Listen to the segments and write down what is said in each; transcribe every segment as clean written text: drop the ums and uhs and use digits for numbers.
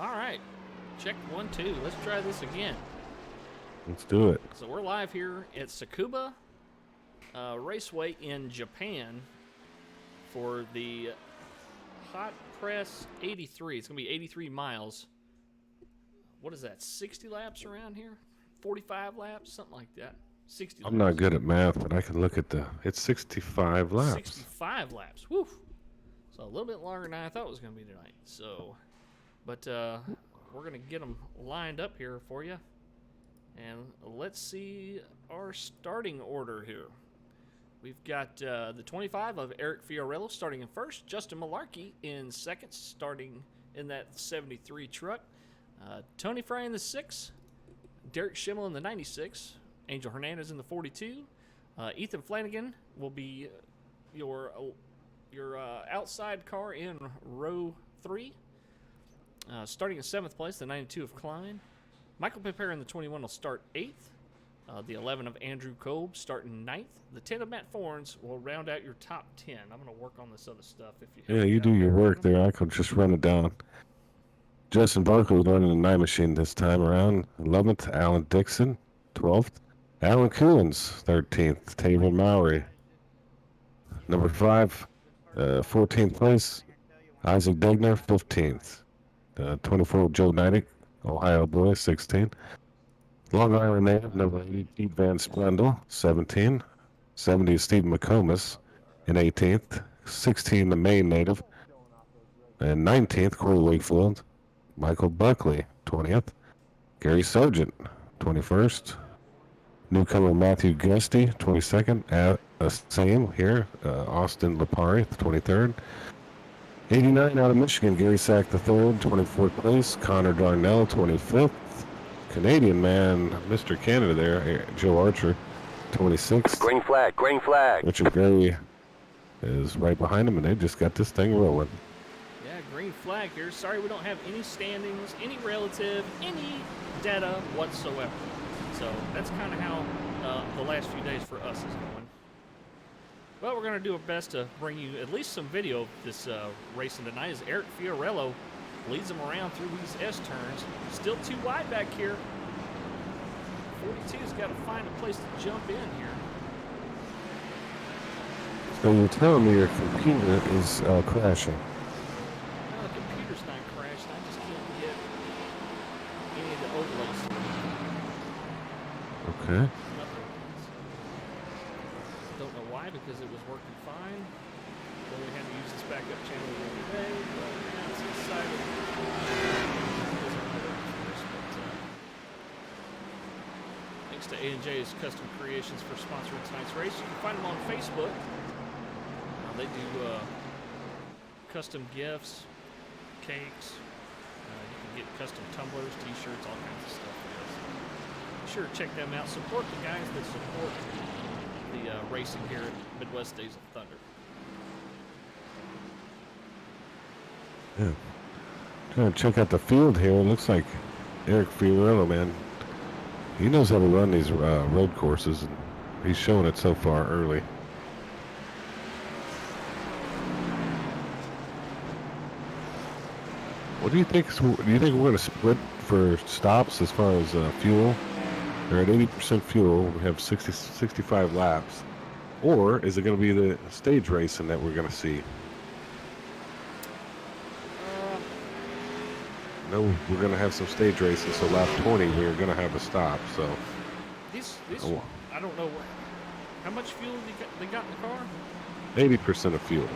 All right. Check 1, 2. Let's try this again. Let's do it. So we're live here at Tsukuba Raceway in Japan for the Hot Press 83. It's going to be 83 miles. What is that, 60 laps around here? 45 laps? Something like that. 60 laps. I'm not good at math, but I can look at it's 65 laps. 65 laps. Woo. So a little bit longer than I thought it was going to be tonight. So, but we're going to get them lined up here for you. And let's see our starting order here. We've got the 25 of Eric Fiorello starting in first. Justin Malarkey in second, starting in that 73 truck. Tony Fry in the 6. Derek Shimmel in the 96. Angel Hernandez in the 42. Ethan Flanagan will be your outside car in row 3. Starting in 7th place, the 92 of Klein. Michael Pepper in the 21 will start 8th. The 11 of Andrew Kolb starting 9th. The 10 of Matt Forns will round out your top 10. I'm going to work on this other stuff. If you Yeah, you do your work there. I could just run it down. Justin Barclay running the 9 machine this time around. 11th, Alan Dixon. 12th, Alan Coons. 13th, Taylor Mowry. Number 5, 14th place, Isaac Degner. 15th. 24, Joe Neidick, Ohio boy. 16th. Long Island native, number 8, Pete Van Splendel, 17. 70, Steve McComas, in 18th. 16, the Maine native. And 19th, Corey Wakefield. Michael Buckley, 20th. Gary Sargent, 21st. Newcomer Matthew Gusty, 22nd. Same here, Austin Lipari, 23rd. 89 out of Michigan, Gary Sack III, 24th place. Connor Darnell, 25th. Canadian man, Mr. Canada there, Joe Archer, 26th. Green flag, green flag. Richard Gray is right behind him, and they just got this thing rolling. Yeah, green flag here. Sorry we don't have any standings, any relative, any data whatsoever. So that's kind of how the last few days for us is going. Well, we're going to do our best to bring you at least some video of this racing tonight as Eric Fiorello leads them around through these S-turns. Still too wide back here. 42's got to find a place to jump in here. So you're telling me your computer is crashing? No, the computer's not crashing. I just can't get any of the overlays. Okay. Nothing. Don't know why, because it was working fine. Then we had to use this backup channel the other day, but now it's decided. Thanks to A&J's Custom Creations for sponsoring tonight's race. You can find them on Facebook. They do custom gifts, cakes. You can get custom tumblers, t-shirts, all kinds of stuff. Be sure to check them out. Support the guys that support the racing here at Midwest Days of Thunder. Yeah. Trying to check out the field here. It looks like Eric Fiorello, man. He knows how to run these road courses, and he's showing it so far early. What do you think? Do you think we're going to split for stops as far as fuel? They're at 80% fuel. We have 65 laps. Or is it going to be the stage racing that we're going to see? No, we're going to have some stage racing. So lap 20, we're going to have a stop. So these I don't know how much fuel they got in the car. 80% of fuel.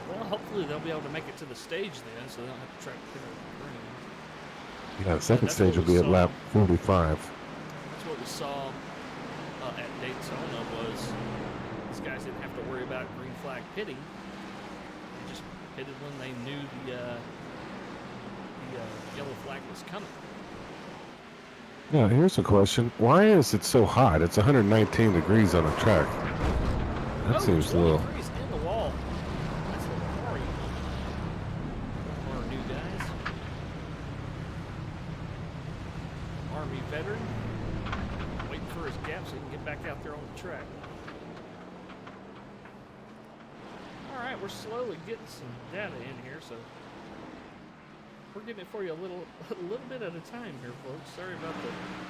Well, hopefully they'll be able to make it to the stage then, so they don't have to track the green. Yeah, the second stage will be at lap 45. That's what we saw at Daytona was these guys didn't have to worry about green flag pitting. They just pitted when they knew the yellow flag was coming. Now, here's a question. Why is it so hot? It's 119 degrees on the track. That seems a little... Degrees in the wall. That's a little hard. Our new guys. Army veteran. Waiting for his gap so he can get back out there on the track. All right, we're slowly getting some data in here, so we're getting it for you a little bit at a time here, folks.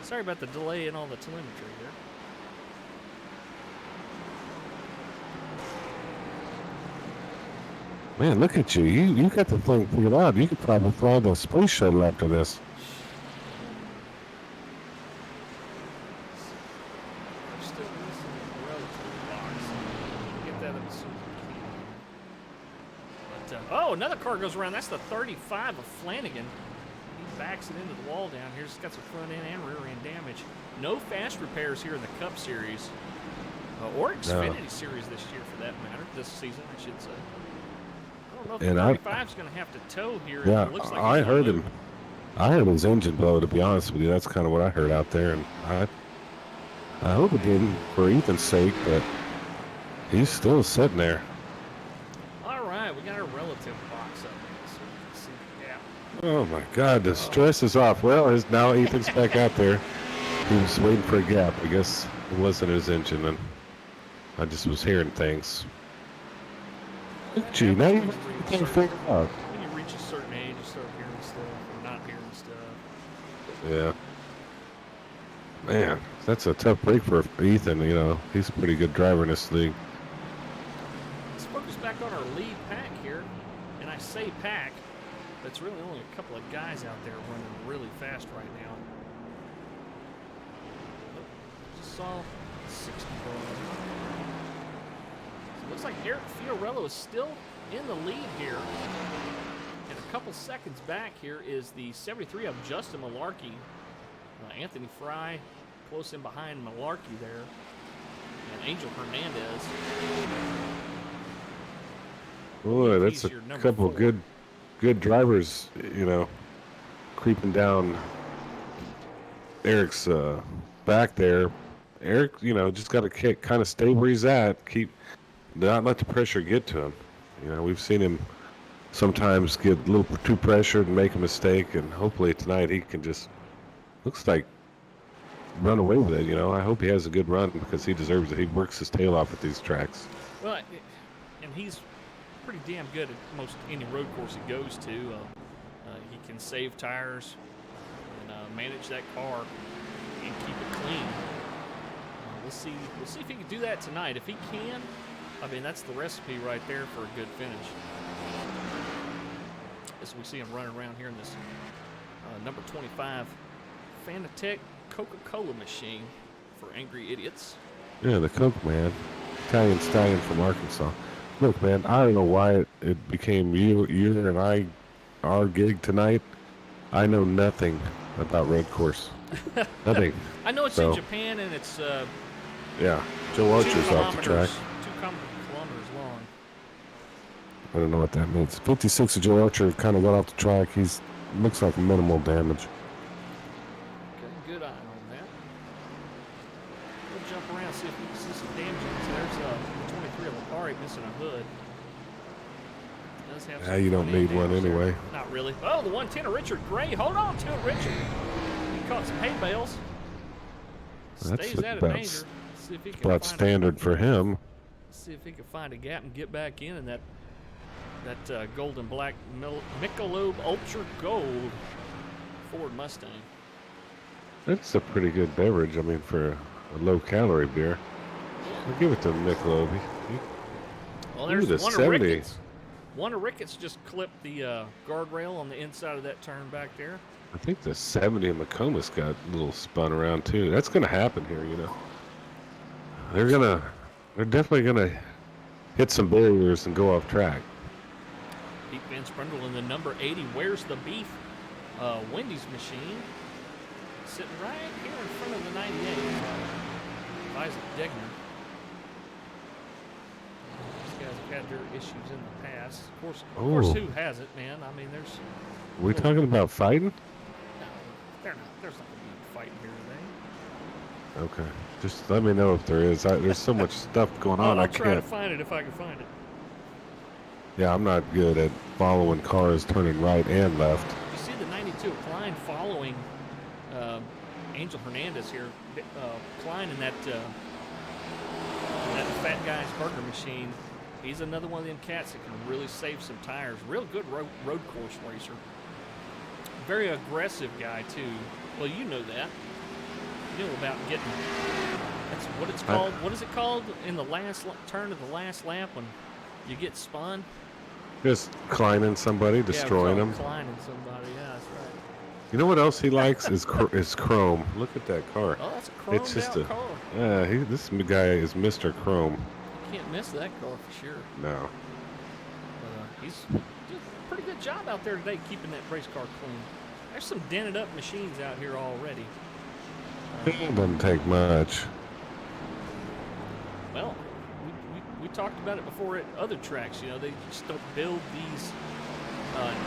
Sorry about the delay in all the telemetry here. Man, look at you. You got the thing figured out. You could probably fly the space shuttle after this. We're still missing the relative box. We'll get that up as soon as we can. But, oh, another car goes around. That's the 35 of Flanagan. He backs it into the wall down here. It's got some front end and rear end damage. No fast repairs here in the Cup Series. Or Xfinity Series this year, for that matter. This season, I should say. I don't know if the 35's going to have to tow here. Yeah, it looks like I heard him. I heard his engine blow, to be honest with you. That's kind of what I heard out there. And I hope it didn't for Ethan's sake, but he's still sitting there. All right, we got our relative box up here so we can see the gap. Oh, my God, the stress is off. Well, now Ethan's back out there. He was waiting for a gap. I guess it wasn't his engine, and I just was hearing things. Gee, now you can't figure it out. When you reach a certain age, you start hearing stuff or not hearing stuff. Yeah. Man, that's a tough break for Ethan. You know, he's a pretty good driver in this league. Let's focus back on our lead pack here. And I say pack, but it's really only a couple of guys out there running really fast right now. Just saw 60 going. Looks like Eric Fiorello is still in the lead here. And a couple seconds back here is the 73 of Justin Malarkey. Anthony Fry close in behind Malarkey there. And Angel Hernandez. Boy, that's a couple of good drivers, you know, creeping down Eric's back there. Eric, you know, just got to kind of stay where he's at. Not let the pressure get to him. You know, we've seen him sometimes get a little too pressured and make a mistake, and hopefully tonight he can just, looks like, run away with it. You know, I hope he has a good run because he deserves it. He works his tail off at these tracks. Well, and he's pretty damn good at most any road course he goes to. He can save tires and manage that car and keep it clean. We'll see if he can do that tonight. If he can, I mean, that's the recipe right there for a good finish. As we see him running around here in this number 25 Fanatec Coca-Cola machine for angry idiots. Yeah, the Coke man. Italian stallion from Arkansas. Look, man, I don't know why it became you and our gig tonight. I know nothing about road course. Nothing. I know it's in Japan and it's... yeah, Joe Archer's off the track. 2 kilometers long. I don't know what that means. 56 of Joe Archer kind of got off the track. He's looks like minimal damage. Okay, good eye on that. We'll jump around see if we can see some damage. There's 23 of Lipari missing a hood. Does have You don't need one anyway. There. Not really. Oh, the 110 of Richard Gray. Hold on to it, Richard. He caught some hay bales. Stays out of danger. See if he can about standard for him. See if he can find a gap and get back in that gold and black Michelob Ultra Gold Ford Mustang. That's a pretty good beverage. I mean, for a low-calorie beer. I'll give it to Michelob. Well, there's the one 70. of Ricketts. One of Ricketts just clipped the guardrail on the inside of that turn back there. I think the 70 in McComas got a little spun around too. That's going to happen here, you know. They're definitely gonna hit some barriers and go off track. Pete Van Sprundle in the number 80. Where's the beef? Wendy's machine sitting right here in front of the 98. Isaac Degner. These guys have had their issues in the past. Of course, who hasn't, man? I mean, there's. We talking about fighting? No, they're not. There's not gonna be fighting here today. Okay. Just let me know if there is. There's so much stuff going on. I'll try to find it if I can find it. Yeah, I'm not good at following cars turning right and left. You see the 92 Klein following Angel Hernandez here. Klein in that fat guy's burger machine. He's another one of them cats that can really save some tires. Real good road course racer. very aggressive guy too. Well, you know that. You know about getting. That's what it's called. What is it called in the last turn of the last lap when you get spun? Just climbing somebody, destroying them. Climbing somebody. Yeah, that's right. You know what else he likes is chrome. Look at that car. Oh, that's a chromed out car. Yeah, this guy is Mr. Chrome. You can't miss that car for sure. No. But he's doing a pretty good job out there today keeping that race car clean. There's some dented up machines out here already. It doesn't take much. Well, we talked about it before at other tracks. You know, they just don't build these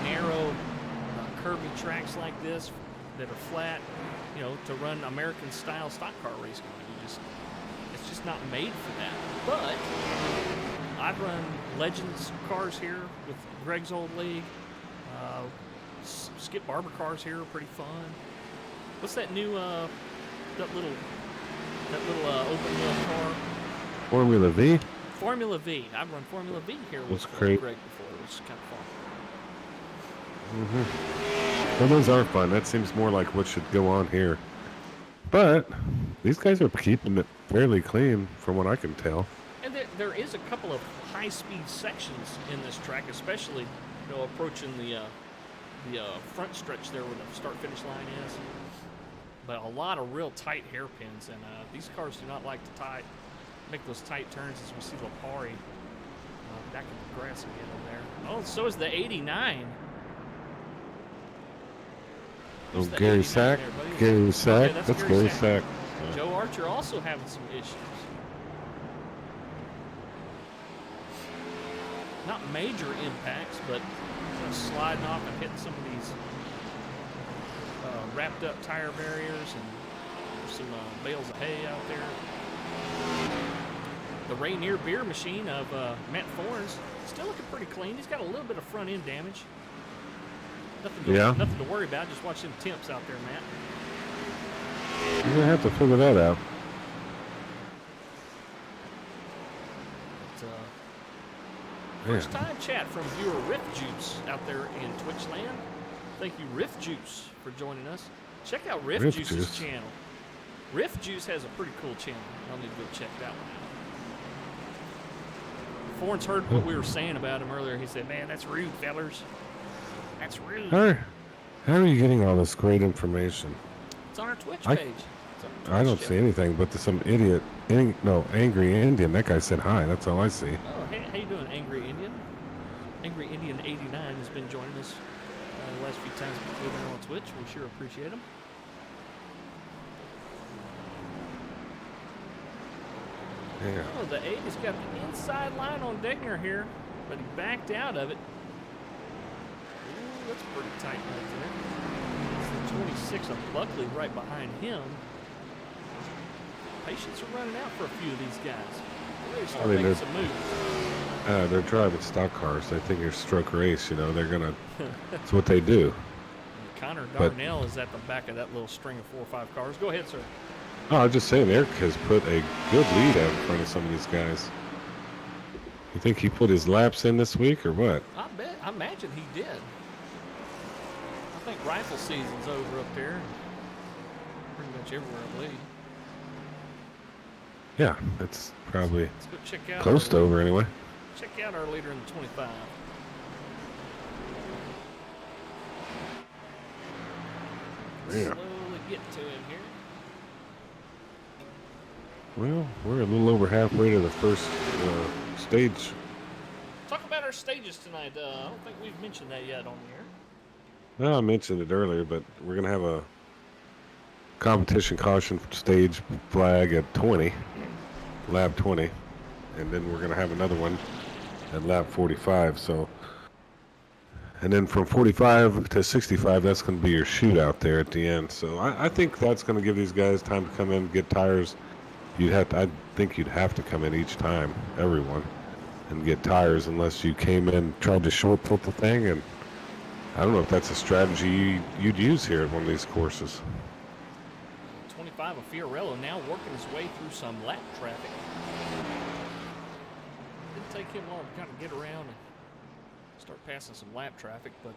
narrow, curvy tracks like this that are flat, you know, to run American-style stock car racing. It's just not made for that. But I've run Legends cars here with Greg's old league. Skip Barber cars here are pretty fun. What's that new that little open wheel car? Formula V? Formula V. I've run Formula V here with Greg before. It was kind of fun. Mm-hmm. Well, those are fun. That seems more like what should go on here. But these guys are keeping it fairly clean from what I can tell. And there is a couple of high-speed sections in this track, especially, you know, approaching the front stretch there where the start-finish line is. But a lot of real tight hairpins, and these cars do not like to make those tight turns, as we see Lipari back in the grass again over there. Oh, so is the 89. Oh, Gary Sack. Gary Sack. Okay, that's Gary Sack. Yeah. Joe Archer also having some issues. Not major impacts, but sliding off and hitting some of these wrapped up tire barriers, and there's some bales of hay out there. The Rainier beer machine of Matt Thorne's still looking pretty clean. He's got a little bit of front end damage. Nothing to worry about. Just watch them temps out there, Matt. You're going to have to figure that out. First time chat from viewer Riff Juice out there in Twitch land. Thank you, Riff Juice, for joining us. Check out Riff Juice's channel. Riff Juice has a pretty cool channel. I'll need to go check that one out. Forns heard what we were saying about him earlier. He said, "Man, that's rude, fellers. That's rude." How are you getting all this great information? It's on our Twitch page. I don't see anything, but there's some idiot, Angry Indian. That guy said hi. That's all I see. Oh, hey, how you doing, Angry Indian? Angry Indian 89 has been joining us the last few times we've been on Twitch. We sure appreciate him. Yeah. Oh, the 8 has got the inside line on Degner here, but he backed out of it. Ooh, that's pretty tight right there. It's the 26 of Buckley right behind him. Patience are running out for a few of these guys. They're start making some moves. They're driving stock cars. They think you're stroke race. You know, they're gonna. That's what they do. And Connor Darnell is at the back of that little string of 4 or 5 cars. Go ahead, sir. Oh, I was just saying, Eric has put a good lead out in front of some of these guys. You think he put his laps in this week or what? I imagine he did. I think rifle season's over up there. Pretty much everywhere, I believe. Yeah, it's probably Let's go check out close to over anyway. Check out our leader in the 25. Yeah. Slowly get to him here. Well, we're a little over halfway to the first stage. Talk about our stages tonight. I don't think we've mentioned that yet on the air. No, I mentioned it earlier, but we're going to have a competition caution stage flag at 20, lap 20, and then we're going to have another one at lap 45. So, and then from 45 to 65, that's going to be your shootout there at the end. So I think that's going to give these guys time to come in, get tires. I think you'd have to come in each time, everyone, and get tires unless you came in, tried to short put the thing, and I don't know if that's a strategy you'd use here at one of these courses. 25 of Fiorello now working his way through some lap traffic. Didn't take him long to kind of get around and start passing some lap traffic, but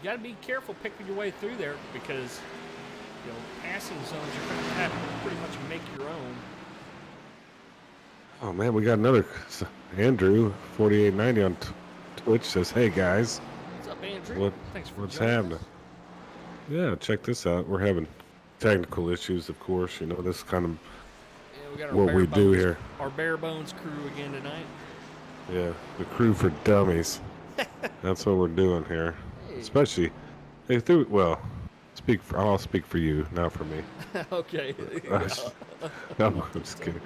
got to be careful picking your way through there because, passing zones you're going to have to pretty much make your own. Oh man, we got another Andrew 4890 on Twitch says, "Hey guys, what's up, Andrew? Thanks for what's joining happening?" us. Yeah, check this out. We're having technical issues, of course. This is kind of Yeah, we got our what we do here. Our bare bones crew again tonight. Yeah, the crew for dummies. That's what we're doing here. Hey. Especially, I'll speak for you, not for me. Okay. No, I'm just kidding.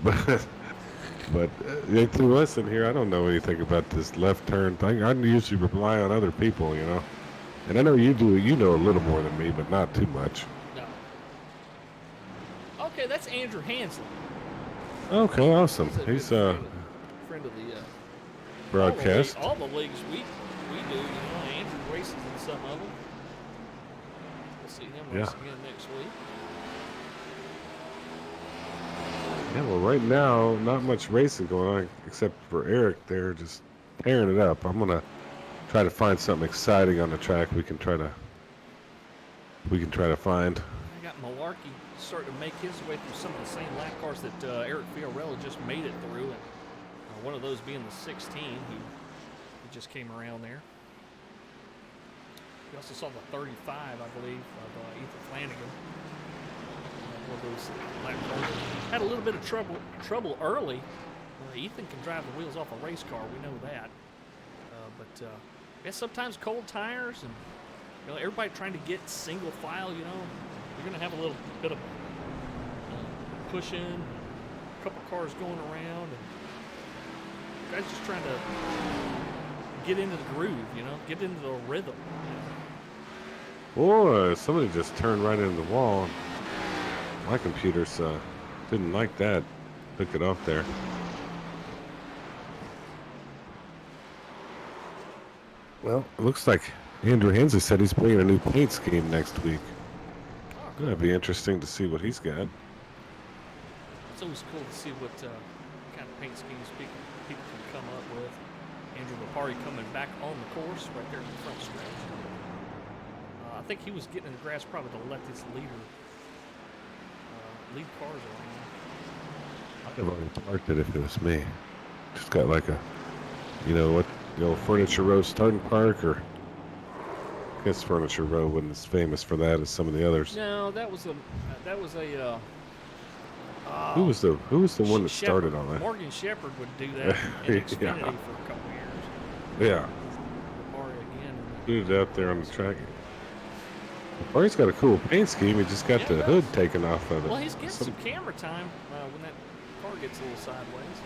But they threw us in here. I don't know anything about this left turn thing. I usually rely on other people, And I know you do. You know a little more than me, but not too much. No. Okay, that's Andrew Hansley. Okay, awesome. He's friend of the broadcast. All the leagues we do. Andrew races in some of them. We'll see him race again next week. Yeah, well, right now, not much racing going on except for Eric. They're just tearing it up. I'm gonna try to find something exciting on the track. We can try to find. I got Malarkey starting to make his way through some of the same lap cars that Eric Fiorello just made it through, and one of those being the 16, who just came around there. We also saw the 35, I believe, of Ethan Flanagan. One of those lap cars. Had a little bit of trouble early. Ethan can drive the wheels off a race car, we know that. But sometimes cold tires and everybody trying to get single file. You're going to have a little bit of push in, a couple cars going around, and guys just trying to get into the groove. Get into the rhythm. Boy, somebody just turned right into the wall. My computer's didn't like that. Took it off there. Well, it looks like Andrew Hensley said he's bringing a new paint scheme next week. Oh, cool. That'd be interesting to see what he's got. It's always cool to see what kind of paint schemes people can come up with. Andrew Lipari coming back on the course right there in the front stretch. I think he was getting in the grass probably to let this lead cars around. I'd have already parked it if it was me. Just got like a, Furniture Row starting park, or I guess Furniture Row wasn't as famous for that as some of the others. No, that was a who was the one that started on that? Morgan Shepherd would do that in Xfinity for a couple years. Yeah. Put it out there on the track. Or he's got a cool paint scheme. He just got the hood taken off of it. Well, he's getting some camera time when that car gets a little sideways.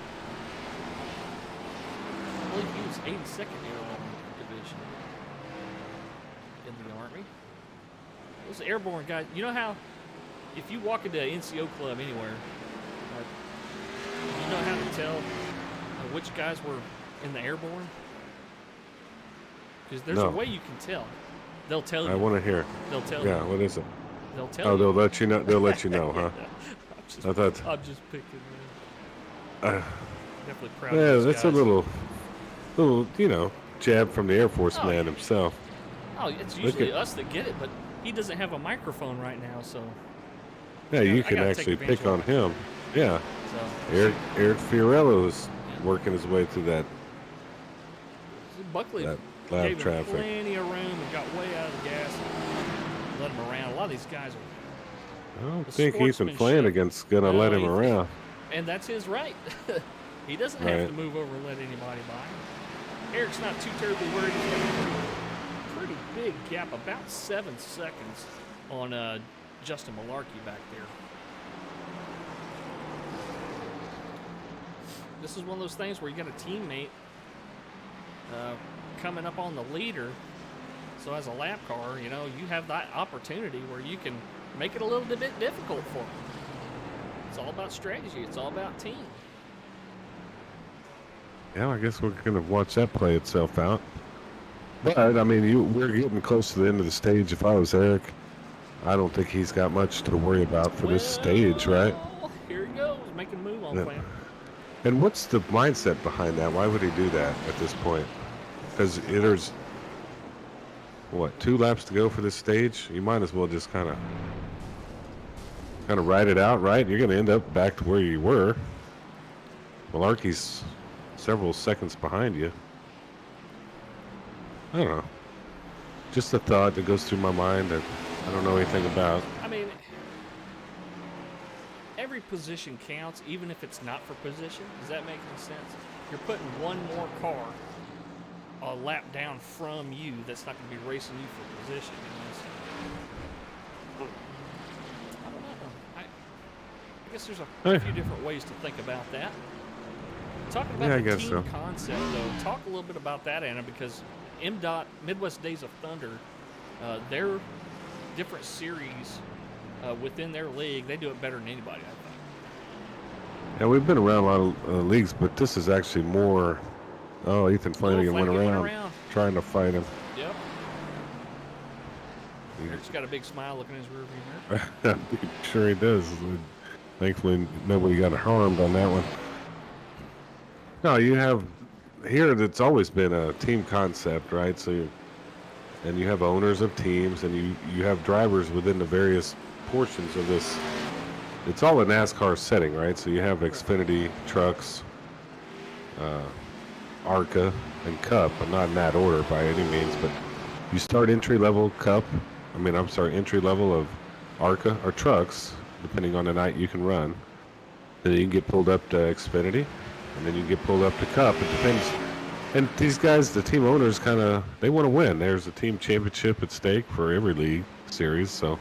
I believe he was 82nd Airborne Division in the Army. Those airborne guys, you know how if you walk into an NCO club anywhere, you know how to tell which guys were in the airborne? Because there's a way you can tell. They'll tell you. I want to hear. They'll tell you. Yeah, what is it? They'll tell you. They'll let you know. They'll let you know, huh? I'm just picking. Definitely proud of those that's guys. a little, jab from the Air Force man himself. Oh, it's usually us that get it, but he doesn't have a microphone right now, so. Yeah, you can actually pick on him. Yeah. So, Eric Fiorello is working his way through that. Buckley gave him plenty of room and got way out of the gas and let him around. A lot of these guys are. I don't think Ethan Flanagan's gonna let him around. And that's his right. He doesn't have to move over and let anybody by. Eric's not too terribly worried. He's got a pretty big gap, about 7 seconds on Justin Malarkey back there. This is one of those things where you got a teammate coming up on the leader. So as a lap car, you have that opportunity where you can make it a little bit difficult for them. It's all about strategy. It's all about team. Yeah, I guess we're going to watch that play itself out. But, I mean, we're getting close to the end of the stage. If I was Eric, I don't think he's got much to worry about for this stage, right? Here he goes, making a move on plan. And what's the mindset behind that? Why would he do that at this point? Because what, 2 laps to go for this stage. You might as well just kind of ride it out, right? You're going to end up back to where you were. Malarkey's several seconds behind you. I don't know. Just a thought that goes through my mind that I don't know anything about. I mean, every position counts, even if it's not for position. Does that make any sense? You're putting one more car a lap down from you that's not going to be racing you for position. You know? I don't know. I guess there's a few different ways to think about that. Talking about the team concept, though, talk a little bit about that, Anna, because MDOT, Midwest Days of Thunder, their different series within their league, they do it better than anybody, I think. Yeah, we've been around a lot of leagues, but this is actually more. Oh, Ethan Flanagan went around trying to fight him. Yep. He's got a big smile looking in his rearview mirror. Sure he does. Thankfully, nobody got harmed on that one. No, you have here. That's always been a team concept, right? So, and you have owners of teams, and you have drivers within the various portions of this. It's all a NASCAR setting, right? So you have Xfinity trucks, ARCA, and Cup, but not in that order by any means. But you start entry level entry level of ARCA or trucks, depending on the night you can run. Then you can get pulled up to Xfinity, and then you get pulled up to Cup. It depends. And these guys, the team owners, they want to win. There's a team championship at stake for every league series, so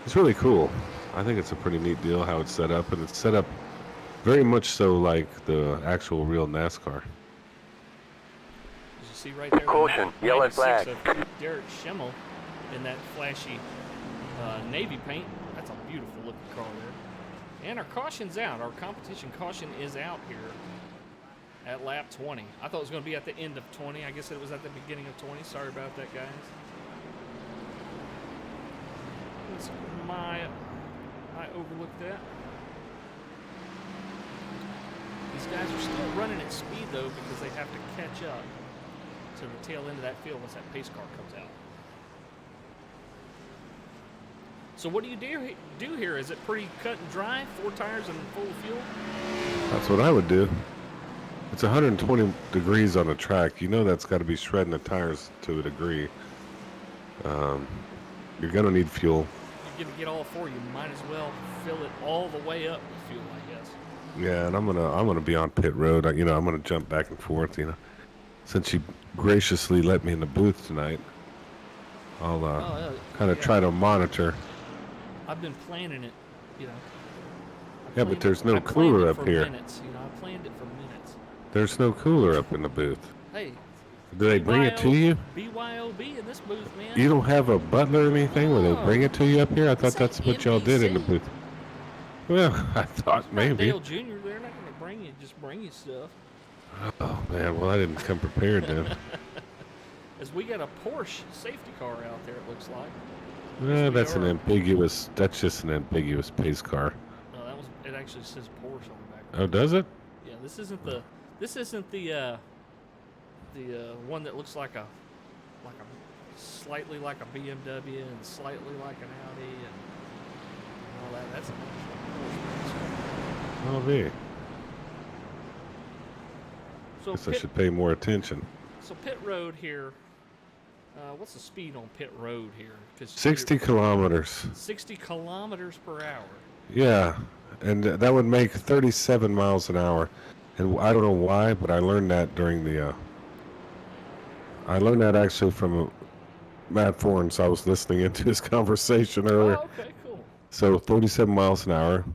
it's really cool. I think it's a pretty neat deal how it's set up, and it's set up very much so like the actual real NASCAR. As you see right there, caution, yellow flag. Derek Shimmel in that flashy navy paint. That's a beautiful looking car there. And our caution's out. Our competition caution is out here at lap 20. I thought it was going to be at the end of 20. I guess it was at the beginning of 20. Sorry about that, guys. I overlooked that. These guys are still running at speed, though, because they have to catch up to the tail end of that field once that pace car comes out. So what do you do here? Is it pretty cut and dry? 4 tires and full of fuel? That's what I would do. It's 120 degrees on the track. You know that's got to be shredding the tires to a degree. You're going to need fuel. You're going to get all 4. You might as well fill it all the way up with fuel, I guess. Yeah, and I'm gonna be on pit road. I'm gonna jump back and forth. Since you graciously let me in the booth tonight, I'll kind of try to monitor. I've been planning it, Yeah, but there's no cooler up here. Minutes, I planned it for minutes. There's no cooler up in the booth. Hey. Do they bring it to you? BYOB in this booth, man. You don't have a butler or anything where they bring it to you up here? I thought that's what y'all did in the booth. Well, I thought maybe. Dale Jr., they're not going to bring you stuff. Oh, man. Well, I didn't come prepared then. As we got a Porsche safety car out there, it looks like. That's just an ambiguous pace car. No, it actually says Porsche on the back. Oh, does it? Yeah, this isn't the one that looks like a slightly like a BMW and slightly like an Audi and all that. That's a Oh, me. So Guess I should pay more attention. So pit road here. What's the speed on pit road here? 60 kilometers. 60 kilometers per hour. Yeah, and that would make 37 miles an hour. And I don't know why, but I learned that during the. I learned that actually from Matt Forns. I was listening into his conversation earlier. Oh, okay, cool. So 37 miles an hour.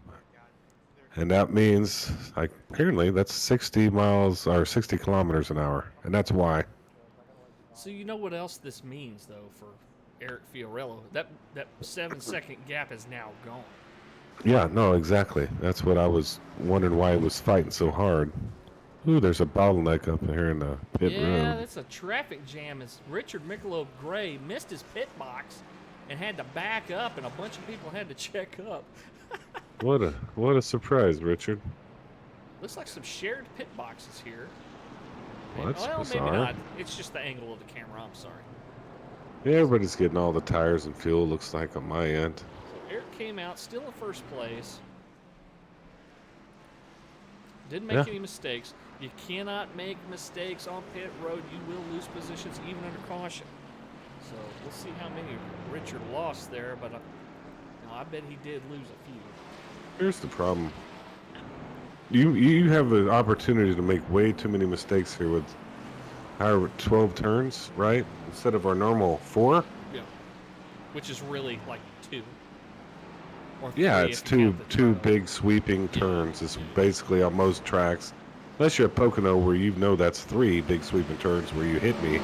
And that means, apparently, that's 60 miles or 60 kilometers an hour. And that's why. So you know what else this means, though, for Eric Fiorello? That 7-second gap is now gone. Yeah, no, exactly. That's what I was wondering why he was fighting so hard. Ooh, there's a bottleneck up here in the pit road. Yeah, that's a traffic jam. As Richard Michelob Gray missed his pit box and had to back up, and a bunch of people had to check up. What a surprise, Richard. Looks like some shared pit boxes here. Well, that's bizarre. Maybe not. It's just the angle of the camera. I'm sorry. Yeah, everybody's getting all the tires and fuel, looks like, on my end. So Eric came out still in first place. Didn't make Yeah. any mistakes. You cannot make mistakes on pit road. You will lose positions even under caution. So we'll see how many Richard lost there, but I bet he did lose a few. Here's the problem. You have an opportunity to make way too many mistakes here with our 12 turns, right? Instead of our normal 4. Yeah. Which is really like 2. Or 3 Yeah, it's if you count the two turnover. big sweeping turns. It's basically on most tracks. Unless you're at Pocono where you know that's 3 big sweeping turns where you hit me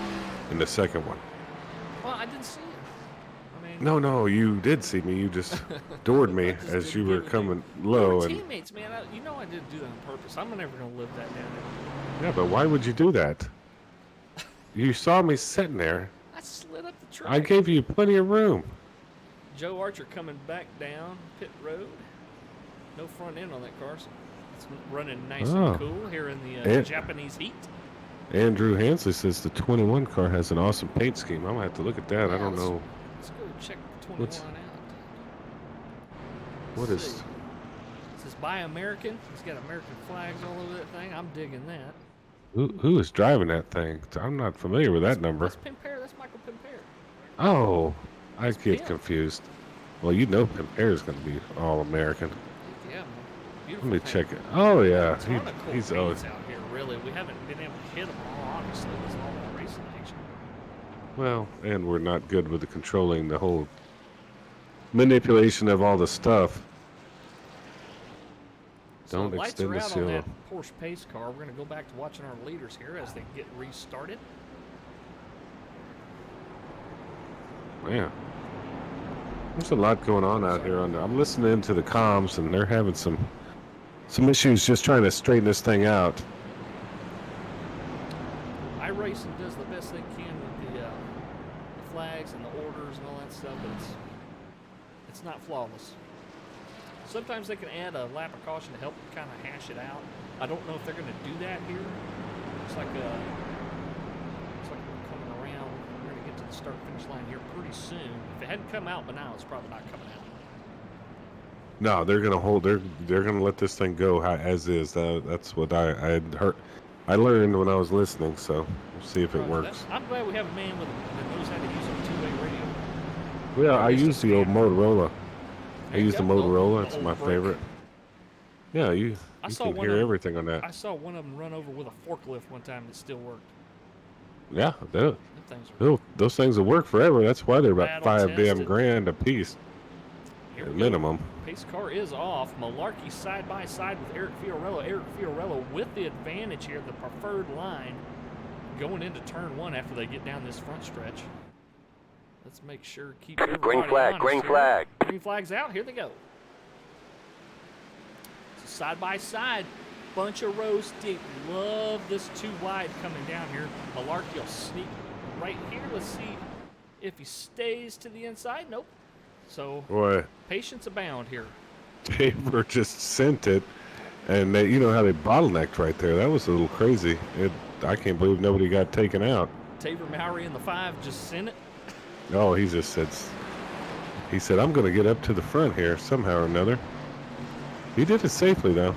in the second one. Well, I didn't see it. I mean, No, you did see me. You just doored me I just as didn't you were give a coming damn. We low. were And teammates, man. I didn't do that on purpose. I'm never gonna live that down. yeah, but why would you do that? You saw me sitting there. I slid up the track. I gave you plenty of room. Joe Archer coming back down pit road. No front end on that car, so it's running nice and cool here in the Japanese heat. Andrew Hansley says the 21 car has an awesome paint scheme. I'm gonna have to look at that. Yeah, I don't know. Let's go check the 21 out. What Let's is? see. It says Buy American. It's got American flags all over that thing. I'm digging that. Who is driving that thing? I'm not familiar with that number. That's Pimpere. That's Michael Pimpere. Oh, I That's get Pimp. confused. Well, you know Pimpere is going to be all American. Yeah, man. Let Beautiful me paint. check it. Oh yeah, Ton of cool he's paints out here. Really, we haven't been able to hit them all. Obviously, it's all that racing action. well, and we're not good with the controlling the whole manipulation of all the stuff. So Don't the lights extend are the out on seal. that Porsche pace car. We're going to go back to watching our leaders here as they get restarted. Yeah. There's a lot going on out here. I'm listening to the comms, and they're having some issues just trying to straighten this thing out. iRacing does the best they can with the flags and the orders and all that stuff, but it's not flawless. Sometimes they can add a lap of caution to help kind of hash it out. I don't know if they're going to do that here. Looks like we're coming around. We're going to get to the start-finish line here pretty soon. If it hadn't come out by now, it's probably not coming out. No, they're gonna hold. They're gonna let this thing go as is. That's what I had heard. I learned when I was listening. So we'll see if it works. I'm glad we have a man that knows how to use a two-way radio. Well, At I least use a the old standard. Motorola. I use the Yeah, Motorola. the It's old my brick. favorite. Yeah, you saw can one hear of 'em- everything on that. I saw one of them run over with a forklift one time that still worked. Yeah, Them things are those things will work forever. That's why they're about battle $5 damn tested. grand a piece, Here at we go. minimum. Pace car is off. Malarkey side by side with Eric Fiorello. Eric Fiorello with the advantage here, the preferred line, going into turn 1 after they get down this front stretch. Let's make sure keep everybody Green flag, honest green here. flag. Green flag's out. Here they go. So side by side, bunch of rows deep. Love this 2 wide coming down here. Malarkey will sneak right here. Let's see if he stays to the inside. Nope. So Boy, patience abound here. Tabor just sent it, and you know how they bottlenecked right there. That was a little crazy. I can't believe nobody got taken out. Tabor Mowry in the 5 just sent it. Oh, he said, I'm going to get up to the front here somehow or another. He did it safely, though.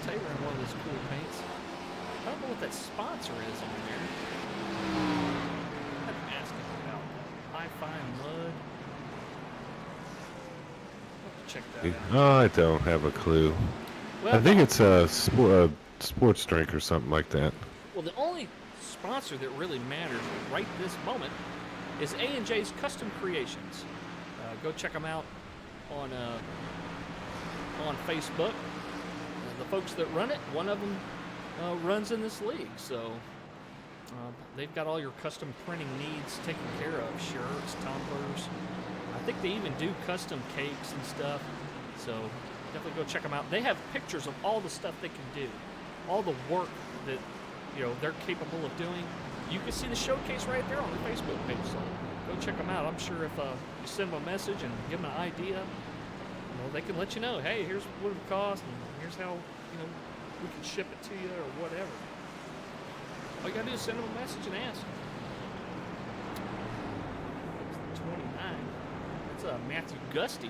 Tabor in one of those cool paints. I don't know what that sponsor is on there. I have to ask him about that. High Fine Mud. I'll have to check that out. Oh, I don't have a clue. Well, I think it's a sports drink or something like that. Well, the only sponsor that really matters right this moment is A&J's Custom Creations. Go check them out on Facebook. The folks that run it, one of them runs in this league, so they've got all your custom printing needs taken care of. Shirts, tumblers. I think they even do custom cakes and stuff. So definitely go check them out. They have pictures of all the stuff they can do, all the work that they're capable of doing. You can see the showcase right there on the Facebook page. So go check them out. I'm sure if you send them a message and give them an idea, they can let you know. Hey, here's what it costs, and here's how we can ship it to you or whatever. All you gotta do is send them a message and ask. Matthew Gusty.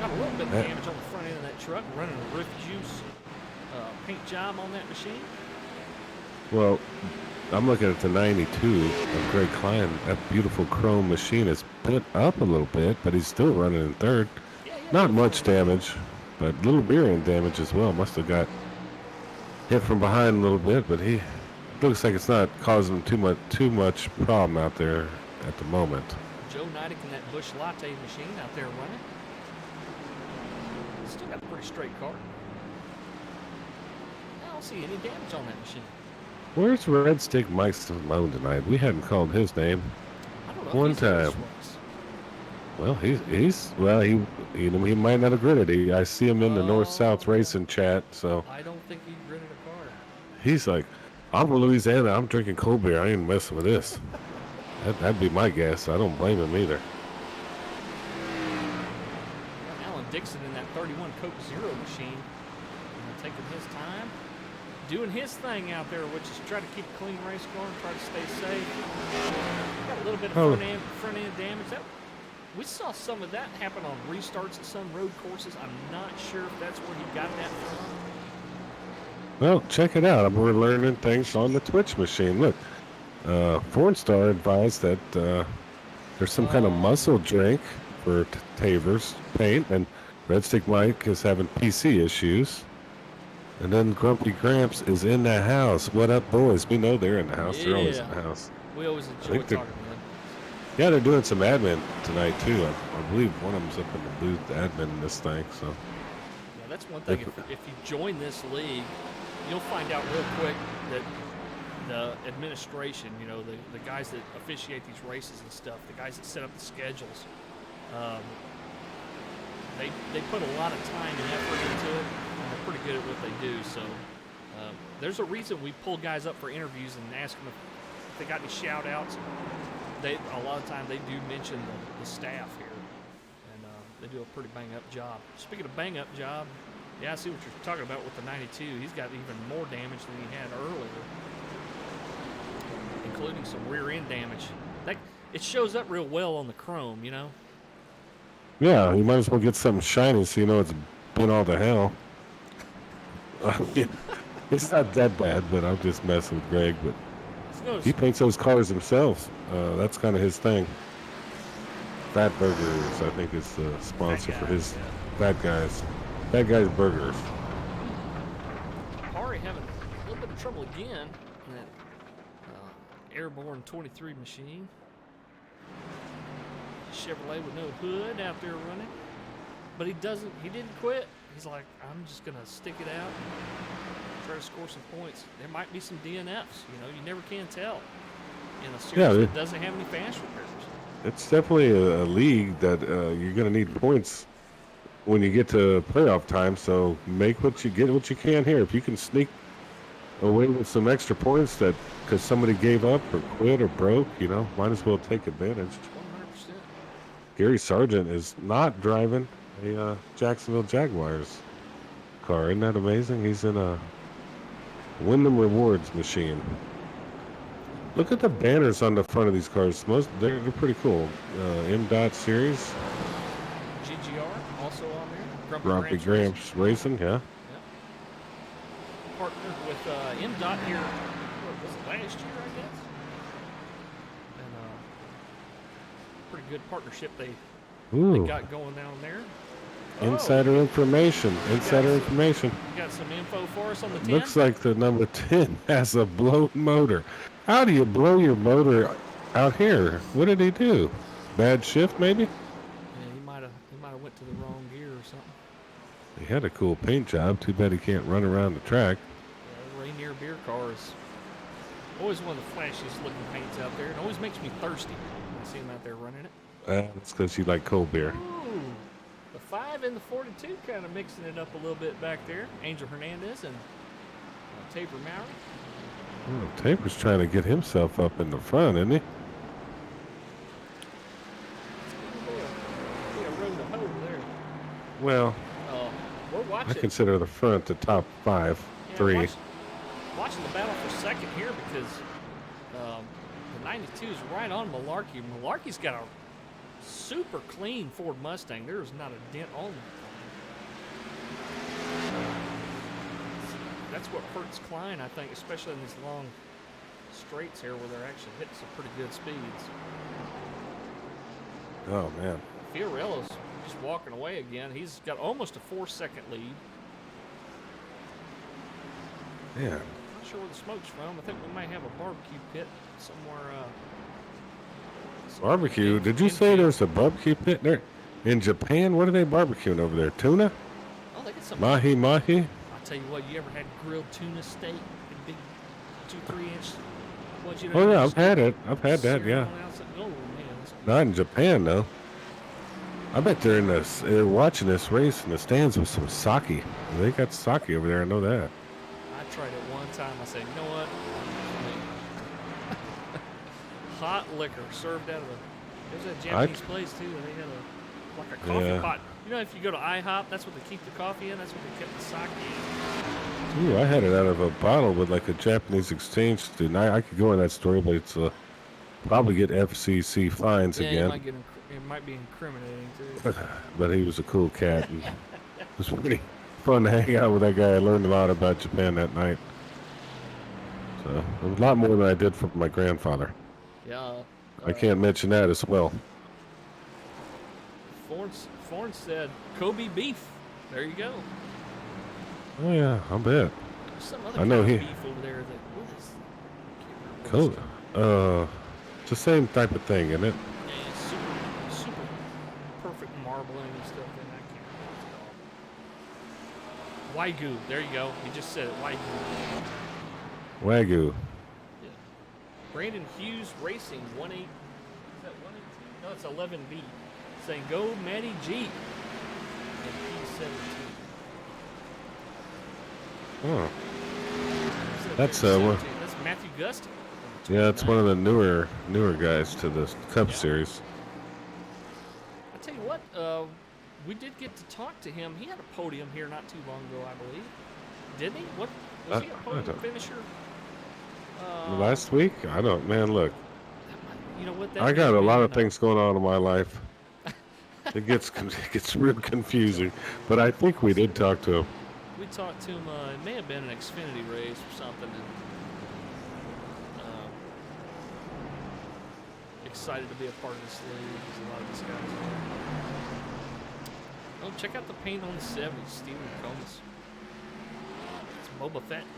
Got a little bit of damage on the front end of that truck, running a Riff Juice paint job on that machine. Well, I'm looking at the 92 of Greg Klein. That beautiful chrome machine is bent up a little bit, but he's still running in third. Yeah, Not much damage, but a little rear end damage as well. Must have got hit from behind a little bit, but he looks like it's not causing him too much problem out there at the moment. Joe Neidick in that Busch Latte machine out there running. Still got a pretty straight car. I don't see any damage on that machine. Where's Red Stick Mike Simone tonight? We hadn't called his name. I don't know. One time. Well, he might not have gritted it. I see him in the North-South racing chat, so. I don't think he gritted a car. He's like, I'm from Louisiana. I'm drinking cold beer. I ain't messing with this. That'd be my guess. I don't blame him either. Alan Dixon in that 31 Coke Zero machine, taking his time, doing his thing out there, which is try to keep a clean race going, try to stay safe. Got a little bit of front end damage. We saw some of that happen on restarts at some road courses. I'm not sure if that's where he got that from. Well, check it out. We're learning things on the Twitch machine. Look, Fornstar advised that there's some kind of muscle drink for Taver's paint, and Red Stick Mike is having PC issues. And then Grumpy Gramps is in the house. What up, boys? We know they're in the house. Yeah. They're always in the house. We always enjoy talking to them. Yeah, they're doing some admin tonight, too. I believe one of them's up in the booth admin this thing, so. Yeah, that's one thing. If you join this league, you'll find out real quick that the administration, the guys that officiate these races and stuff, the guys that set up the schedules, they put a lot of time and effort into it, and they're pretty good at what they do. So there's a reason we pull guys up for interviews and ask them if they got any shout outs. A lot of times they do mention the staff here, and they do a pretty bang up job. Speaking of bang up job, yeah, I see what you're talking about with the 92. He's got even more damage than he had earlier, including some rear end damage. It shows up real well on the chrome, Yeah, you might as well get something shiny so you know it's been all to hell. It's not that bad, but I'm just messing with Greg. But he paints those cars himself. That's kind of his thing. Fat Burgers, I think, is the sponsor for his Fat Guys. Fat Guys Burgers. Ari having a little bit of trouble again in that Airborne 23 machine. Chevrolet with no hood out there running. But he didn't quit. He's like, I'm just going to stick it out and try to score some points. There might be some DNFs. You never can tell in a series that doesn't have any fast repairs. It's definitely a league that you're going to need points when you get to playoff time. So make what you can here. If you can sneak away with some extra points because somebody gave up or quit or broke, might as well take advantage. 100%. Gary Sargent is not driving a Jacksonville Jaguars car. Isn't that amazing? He's in a Wyndham Rewards machine. Look at the banners on the front of these cars. They're pretty cool. MDOT series. GGR also on there. Grumpy Gramps Racing, yeah. Partnered with MDOT here. What was it, last year, I guess? And pretty good partnership they got going down there. Insider information. Information. You got some info for us on the 10? Looks like the number 10 has a blown motor. How do you blow your motor out here? What did he do? Bad shift, maybe? Yeah, he might have went to the wrong gear or something. He had a cool paint job. Too bad he can't run around the track. Yeah, the Rainier beer car is always one of the flashiest looking paints out there. It always makes me thirsty when I see him out there running it. That's because you like cold beer. Ooh, the 5 and the 42 kind of mixing it up a little bit back there. Angel Hernandez and Tabor Mowry. Oh, Tabor's trying to get himself up in the front, isn't he? Well, we're watching. I consider the front the top 3. Watching the battle for second here because the 92 is right on Malarkey. Malarkey's got a super clean Ford Mustang. There's not a dent on that thing. That's what hurts Klein, I think, especially in these long straights here where they're actually hitting some pretty good speeds. Oh, man. Fiorella's just walking away again. He's got almost a 4-second lead. Yeah. Not sure where the smoke's from. I think we might have a barbecue pit somewhere. Barbecue? Did you say there's a barbecue pit there? In Japan? What are they barbecuing over there? Tuna? Oh, they get some. Mahi mahi? I'll tell you what, you ever had grilled tuna steak? The big 2-3 inch ones, you know, Oh, yeah, I've had it. I've had that, yeah. Oh, man, Not in Japan, though. I bet they're they're watching this race in the stands with some sake. They got sake over there, I know that. I tried it one time. I said, you know what? Hot liquor served out of there's a Japanese place too. They had like a coffee pot. You know, if you go to IHOP, that's what they keep the coffee in. That's what they kept the sake in. Ooh, I had it out of a bottle with like a Japanese exchange student. I could go in that story, but it's probably get FCC fines again. It might be incriminating too. But he was a cool cat. And it was pretty fun to hang out with that guy. I learned a lot about Japan that night. So it was a lot more than I did from my grandfather. Yeah. I can't mention that as well. Forn said Kobe beef. There you go. Oh yeah, I'll bet. There's some other kind of beef over there that what is. Kobe. It's the same type of thing, isn't it? Yeah, it's super perfect marbling and stuff. And I can't remember what it's called. Wagyu. There you go. He just said it. Wagyu. Wagyu. Yeah. Brandon Hughes Racing 18. Is that 118? No, it's 11B. Saying go Matty G. And P17. Oh. That's Matthew Gusty. Yeah, it's one of the newer guys to the Cup Series. I tell you what, we did get to talk to him. He had a podium here not too long ago, I believe. Didn't he? What was he a podium finisher? Last week? I don't. Man, look. You know what? I got a lot of things going on in my life. It gets real confusing, but I think we did talk to him. We talked to him. It may have been an Xfinity race or something. And, excited to be a part of this league because a lot of these guys are. Oh, check out the paint on the 70s, Stephen Combs. It's Boba Fett, man.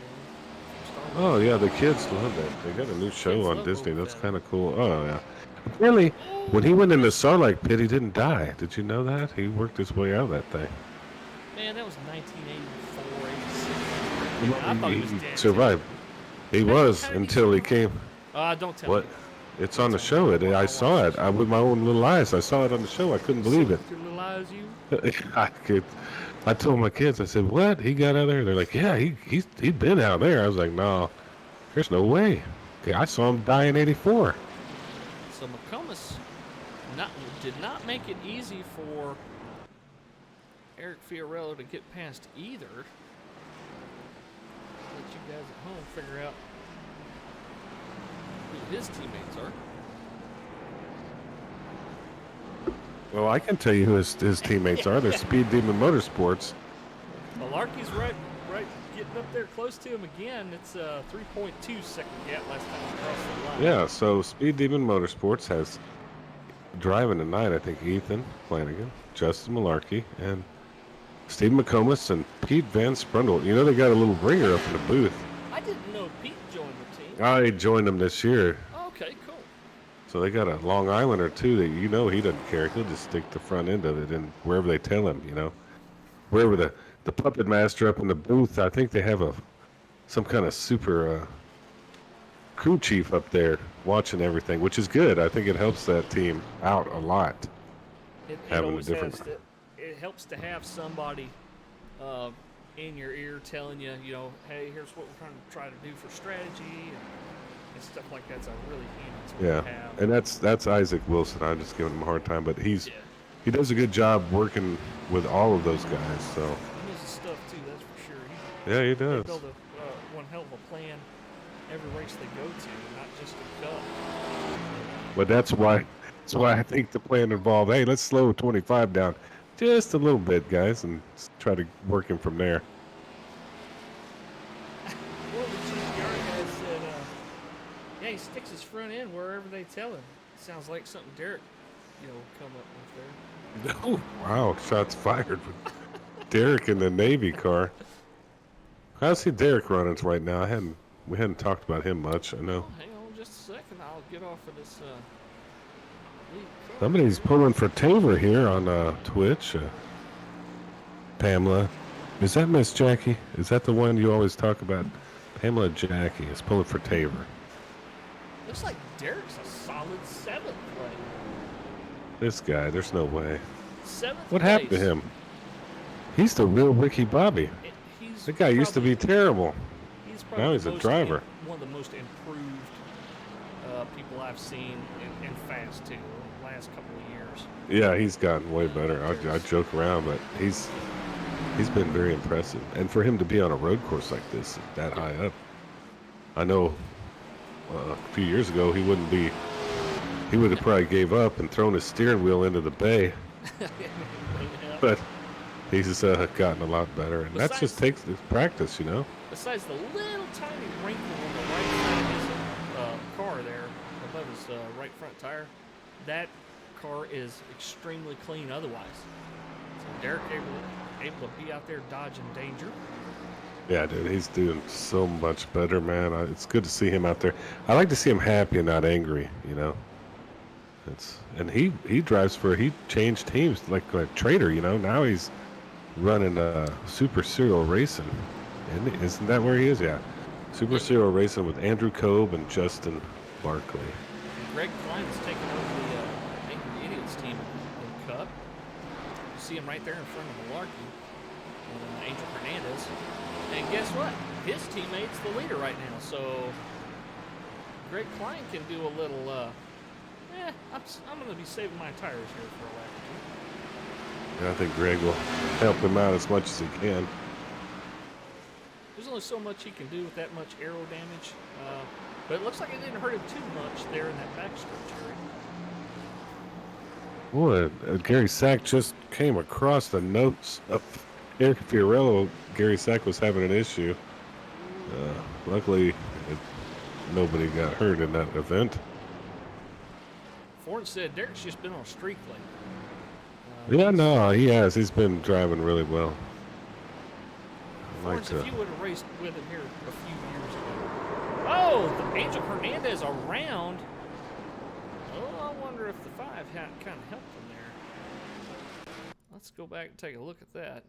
Oh yeah, the kids love that. They got a new show on Disney. That's kind of cool. Oh yeah. Apparently, when he went in the Starlight Pit, he didn't die. Did you know that? He worked his way out of that thing. Man, that was 1984, 86. I thought he was dead. Survived. He was until he came. Don't tell me. It's on the show. I saw it with my own little eyes. I saw it on the show. I couldn't believe it. Your little eyes, you? I told my kids, I said, what? He got out there? They're like, yeah, he'd been out there. I was like, no, there's no way. Okay, I saw him die in 84. So McComas did not make it easy for Eric Fiorello to get past either. Let you guys at home figure out who his teammates are. Well, I can tell you who his teammates are. They're Speed Demon Motorsports. Malarkey's right getting up there close to him again. It's a 3.2 second gap last time he crossed the line. Yeah, so Speed Demon Motorsports has driving tonight, I think, Ethan Flanagan, Justin Malarkey, and Steve McComas and Pete Van Sprundle. You know, they got a little ringer up in the booth. I didn't know Pete joined the team. I joined them this year. Okay, cool. So they got a Long Islander, too, that he doesn't care. He'll just stick the front end of it and wherever they tell him, Wherever the puppet master up in the booth, I think they have some kind of super crew chief up there watching everything, which is good. I think it helps that team out a lot. It helps to have somebody in your ear telling you, hey, here's what we're trying to do for strategy and stuff like that's a really handy tool to have. And that's Isaac Wilson. I'm just giving him a hard time, but he does a good job working with all of those guys. So he knows his stuff too, that's for sure. He does. They build one hell of a plan every race they go to, not just a cup. But that's why That's why I think the plan involved, hey, let's slow 25 down just a little bit, guys, and try to work him from there. Well, the GPR guy said, yeah, he sticks his front end wherever they tell him. Sounds like something Derek, come up with there. Oh, wow, shots fired with Derek in the Navy car. How's he Derek running right now? We hadn't talked about him much. I know. Oh, hang on just a second. I'll get off of this. Somebody's pulling for Taver here on Twitch. Pamela, is that Miss Jackie? Is that the one you always talk about? Pamela Jackie is pulling for Taver. Looks like Derek's a solid 7th place. This guy, there's no way. 7th. What happened to him? He's the real Ricky Bobby. That guy used to be terrible. Now he's a driver. One of the most improved people I've seen, and fast too. The last couple of years. Yeah, he's gotten way better. I joke around, but he's been very impressive. And for him to be on a road course like this, that high up, I know a few years ago he would have probably gave up and thrown his steering wheel into the bay. But he's gotten a lot better, and that just takes practice, Besides the little tiny wrinkle on the right side of his car there, above his right front tire, that car is extremely clean otherwise. So Derek able to be out there dodging danger. Yeah, dude, he's doing so much better, man. It's good to see him out there. I like to see him happy and not angry, And he drives he changed teams like a trader, Now he's running Super Serial Racing. Isn't that where he is? Yeah. Super Serial Racing with Andrew Cobb and Justin Barclay. Greg Klein's taking over the Angry Idiots team in Cup. You see him right there in front of Malarkey and Angel Hernandez. And guess what? His teammate's the leader right now. So Greg Klein can do a little, I'm going to be saving my tires here for a lap or two. I think Greg will help him out as much as he can. There's only so much he can do with that much aero damage. But it looks like it didn't hurt him too much there in that backstretch area. Boy, Gary Sack just came across the notes of Eric Fiorello. Gary Sack was having an issue. Luckily, nobody got hurt in that event. Ford said Derek's just been on a streak lately. He has. He's been driving really well. Florence, if you would have raced with him here a few years ago. Oh, the Angel Hernandez around. Oh, I wonder if the 5 kind of helped him there. Let's go back and take a look at that.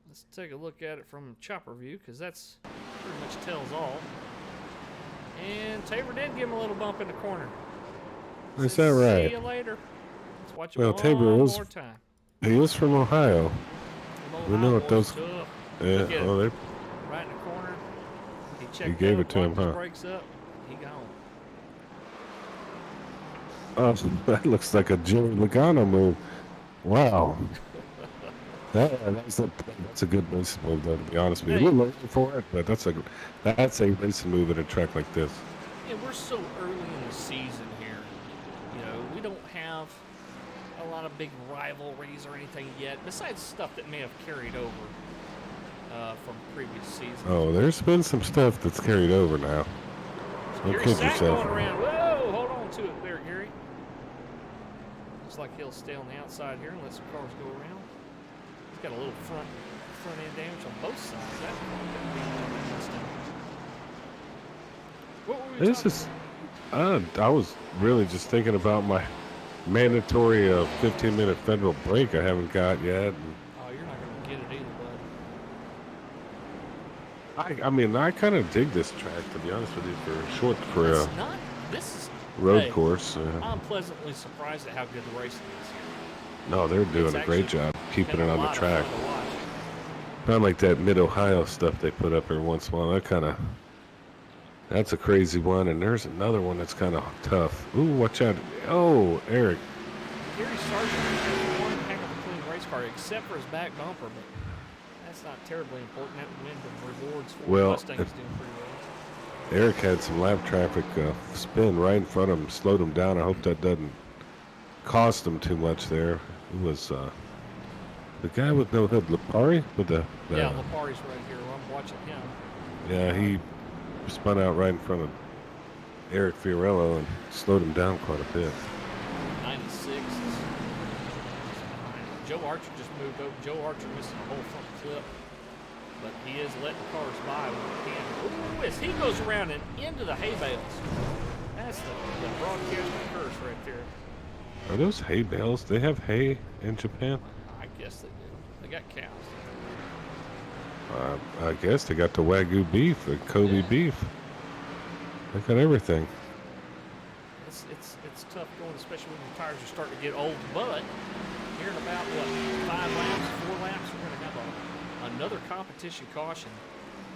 Let's take a look at it from chopper view, because that's pretty much tells all. And Tabor did give him a little bump in the corner. Is that right? See you later. Let's watch it one more time. He was from Ohio. We know what those. Yeah, right in the corner. He gave it to him, huh? Brakes up. He gone. Oh, that looks like a Joey Logano move. Wow. That's a good racing move, though, to be honest with you. A little early for it, but that's a racing move at a track like this. Yeah, we're so early in the season here. We don't have a lot of big rivalries or anything yet, besides stuff that may have carried over from previous seasons. Oh, there's been some stuff that's carried over now. Don't kid yourself. Going around. Whoa, hold on to it there, Gary. Looks like he'll stay on the outside here and let some cars go around. He's got a little front end damage on both sides. That what were we talking about? I was really just thinking about my mandatory 15-minute federal break I haven't got yet. Oh, you're not going to get it either, bud. I mean, I kind of dig this track, to be honest with you, for a road course. I'm pleasantly surprised at how good the racing is here. No, they're doing a great job keeping it on the track. Not like that Mid-Ohio stuff they put up every once in a while. That's a crazy one, and there's another one that's kind of tough. Ooh, watch out. Oh, Eric. Gary Sargent has one heck of a clean race car, except for his back bumper, but that's not terribly important. That win the rewards for Mustangs doing pretty well. Eric had some lap traffic spin right in front of him, slowed him down. I hope that doesn't cost him too much there. It was the guy with no hood, Lipari, with the Yeah, Lipari's right here. I'm watching him. yeah, he spun out right in front of Eric Fiorello and slowed him down quite a bit. 96 is behind. Joe Archer just moved over. Joe Archer missing a whole front clip, but he is letting cars by when he can. Ooh, as he goes around and into the hay bales. That's the broadcast curse right there. Are those hay bales? They have hay in Japan? I guess they do. They got cows. I guess they got the Wagyu beef, the Kobe beef. They got everything. It's tough going, especially when your tires are starting to get old. But here in about, 4 laps, we're going to have another competition caution.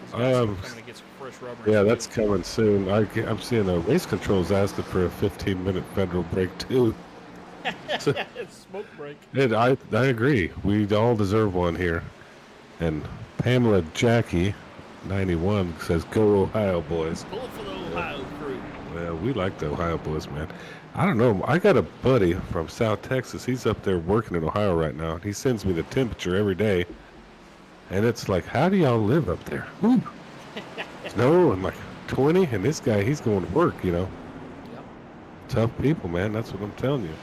These guys are coming to get some fresh rubber. Yeah, that's coming soon. I'm seeing race controls asking for a 15-minute federal break, too. So, it's smoke break. I agree. We all deserve one here. And Pamela Jackie, 91, says, "Go Ohio, boys." Pull for the Ohio crew. Well, we like the Ohio boys, man. I don't know. I got a buddy from South Texas. He's up there working in Ohio right now. He sends me the temperature every day. And it's like, how do y'all live up there? Woo. Snow and like 20. And this guy, he's going to work, you know. Yep. Tough people, man. That's what I'm telling you.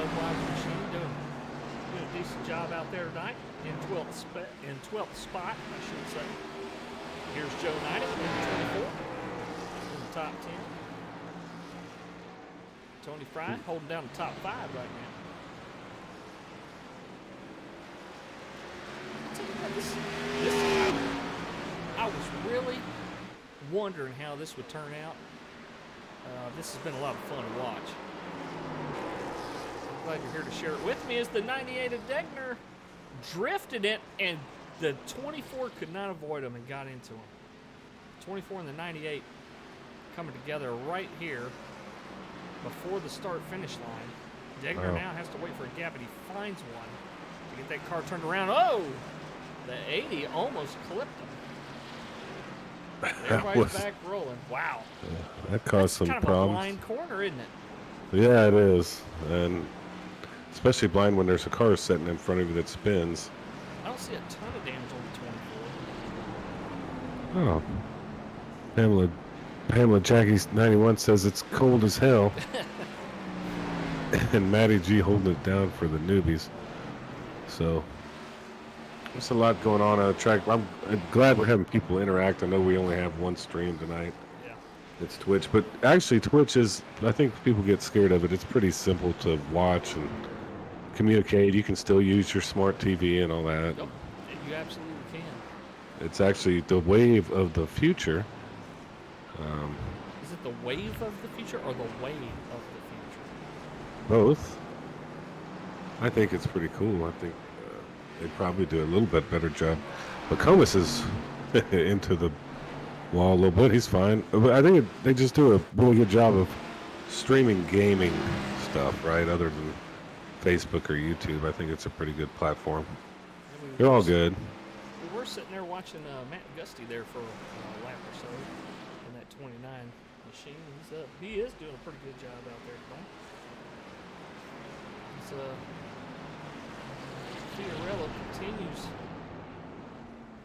Doing a decent job out there tonight. In 12th spot, I should say. Here's Joe Knight in 24. In the top 10. Tony Fry holding down the top 5 right now. I was really wondering how this would turn out. This has been a lot of fun to watch. I'm glad you're here to share it with me. As the 98 of Degner drifted it, and the 24 could not avoid him and got into him. 24 and the 98 coming together right here before the start-finish line. Degner now has to wait for a gap, and he finds one to get that car turned around. Oh! The 80 almost clipped him. Everybody's back rolling. Wow. That caused some kind of problems. A blind corner, isn't it? Yeah, it is. And especially blind when there's a car sitting in front of you that spins. I don't see a ton of damage on the 24. Oh. Pamela Jackie's 91 says it's cold as hell. And Matty G holding it down for the newbies. So there's a lot going on the track. I'm glad we're having people interact. I know we only have one stream tonight. Yeah. It's Twitch. But actually Twitch is, I think people get scared of it. It's pretty simple to watch and communicate. You can still use your smart TV and all that. Yep. You absolutely can. It's actually the wave of the future. Is it the wave of the future or the wave of the future? Both. I think it's pretty cool. I think they'd probably do a little bit better job. But Comus is into the wall a little bit. He's fine. But I think they just do a really good job of streaming gaming stuff, right? Other than Facebook or YouTube. I think it's a pretty good platform. They're all good. We were sitting there watching Matt Gusty there for a lap or so in that 29 machine. He is doing a pretty good job out there today. Fiorello continues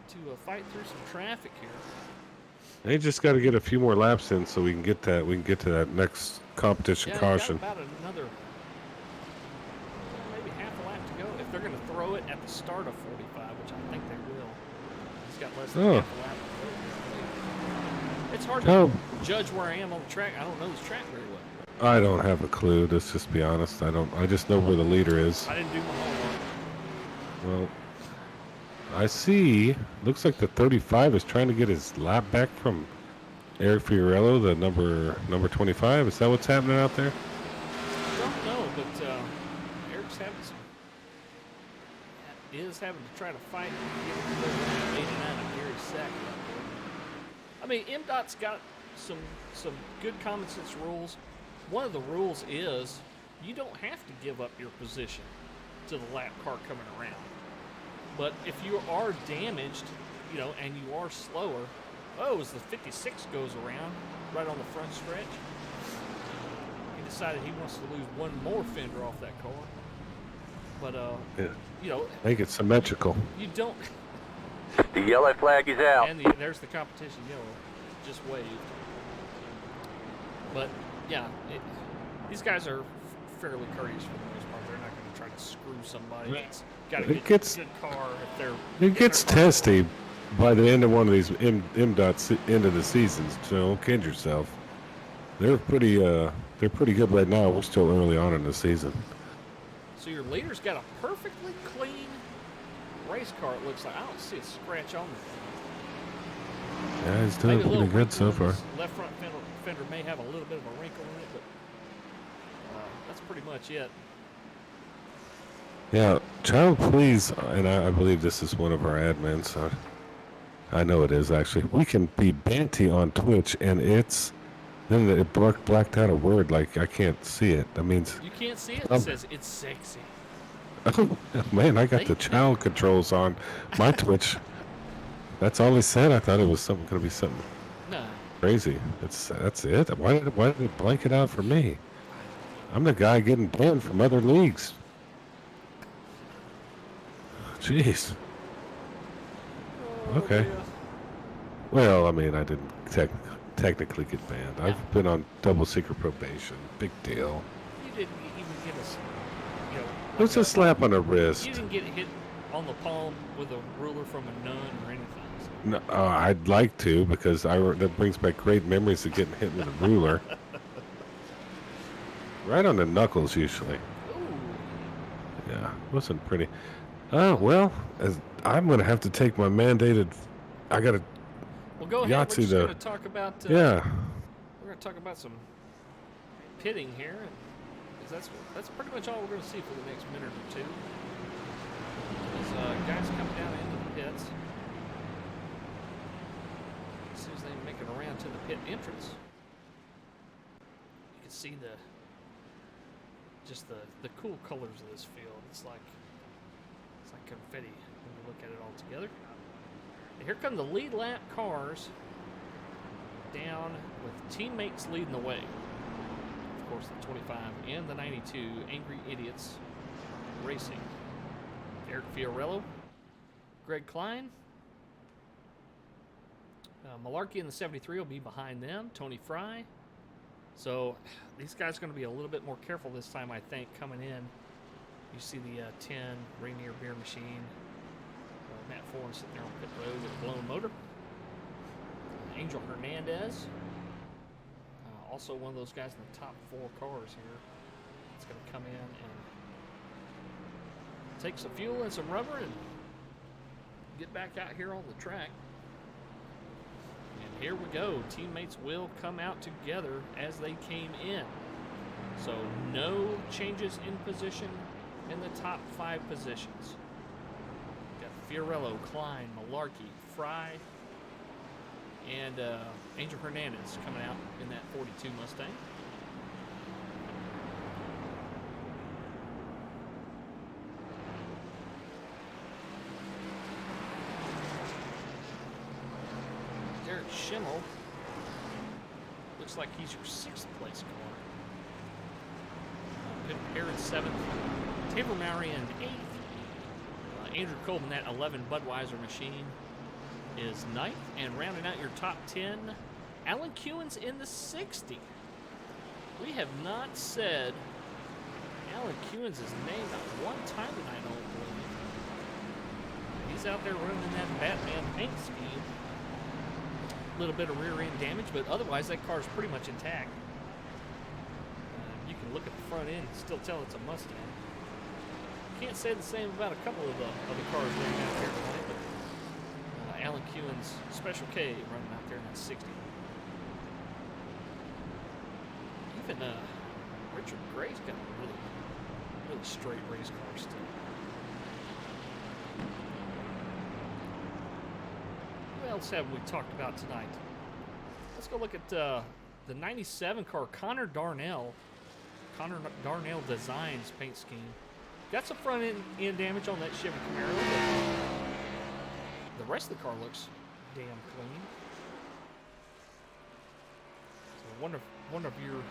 to fight through some traffic here. They just got to get a few more laps in so we can get that. We can get to that next competition caution. Got about another maybe half a lap to go if they're going to throw it at the start of 45, which I think they will. He's got less than half a lap to go. It's hard to judge where I am on the track. I don't know this track very well. I don't have a clue. Let's just be honest. I just know where the leader is. I didn't do my homework. Well, I see. Looks like the 35 is trying to get his lap back from Eric Fiorello, the number 25. Is that what's happening out there? I don't know, but Eric's having to try to fight and get him to 89 of Gary Sack. I mean, MDOT's got some good common sense rules. One of the rules is you don't have to give up your position to the lap car coming around. But if you are damaged, and you are slower, Oh, as the 56 goes around, right on the front stretch, he decided he wants to lose one more fender off that car. But, Yeah. you know, Make it symmetrical. you don't... The yellow flag is out. And there's the competition yellow, just waved. But, yeah, these guys are fairly courteous for the most part. They're not going to try to screw somebody that's got a good car if they're... It gets testy by the end of one of these MDOT end of the seasons, so don't kid yourself. They're pretty good right now. We're still early on in the season. So your leader's got a perfectly clean race car, it looks like. I don't see a scratch on it. Yeah, he's doing pretty good so far. Left front fender may have a little bit of a wrinkle in it, but that's pretty much it. Yeah, child, please, and I believe this is one of our admins. I know it is, actually. We can be banty on Twitch, and then it blacked out a word, like I can't see it. That means... You can't see it? It says it's sexy. Oh, man, I got the child controls on my Twitch. That's all he said. I thought it was going to be something crazy. That's it. Why did it blank it out for me? I'm the guy getting banned from other leagues. Jeez. Oh, okay. dear. Well, I mean, I didn't technically get banned. Yeah. I've been on double secret probation. Big deal. You didn't even get us, you know... It was a slap on the wrist. You didn't get hit on the palm with a ruler from a nun or anything. So. No, I'd like to, because that brings back great memories of getting hit with a ruler. Right on the knuckles, usually. Ooh. Yeah, wasn't pretty. Well, I'm going to have to take my mandated... I got to... Well, go ahead. We're just going to talk about... yeah. We're going to talk about some pitting here. Because that's pretty much all we're going to see for the next minute or two. There's guys coming down into the pits. As soon as they make it around to the pit entrance, you can see the cool colors of this field. It's like confetti when you look at it all together. And here come the lead lap cars down with teammates leading the way. Of course, the 25 and the 92 Angry Idiots Racing. Eric Fiorello, Greg Klein, Malarkey in the 73 will be behind them, Tony Fry. So these guys are going to be a little bit more careful this time, I think, coming in. You see the 10 Rainier Beer Machine, Matt Foran sitting there on pit road with a blown motor. Angel Hernandez, also one of those guys in the top 4 cars here. It's going to come in and take some fuel and some rubber and get back out here on the track. And here we go. Teammates will come out together as they came in. So no changes in position in the top 5 positions. Got Fiorello, Klein, Malarkey, Fry, and Angel Hernandez coming out in that 42 Mustang. Derek Shimmel looks like he's your 6th place car. Pit Perrin 7th. Tabor Mowry in 8th. Andrew Colton, that 11 Budweiser machine, is 9th. And rounding out your top 10, Alan Kewen's in the 60. We have not said Alan Kewen's name not one time tonight, I don't believe. He's out there running that Batman paint scheme. A little bit of rear end damage, but otherwise that car's pretty much intact. You can look at the front end and still tell it's a Mustang. Can't say the same about a couple of the cars running out here tonight, but Alan Kewen's Special K running out there in that 60. Even Richard Gray's got a really straight race car still. Who else haven't we talked about tonight? Let's go look at the 97 car, Connor Darnell. Connor Darnell Designs paint scheme. Got some front end damage on that Chevy Camaro, but the rest of the car looks damn clean. one of your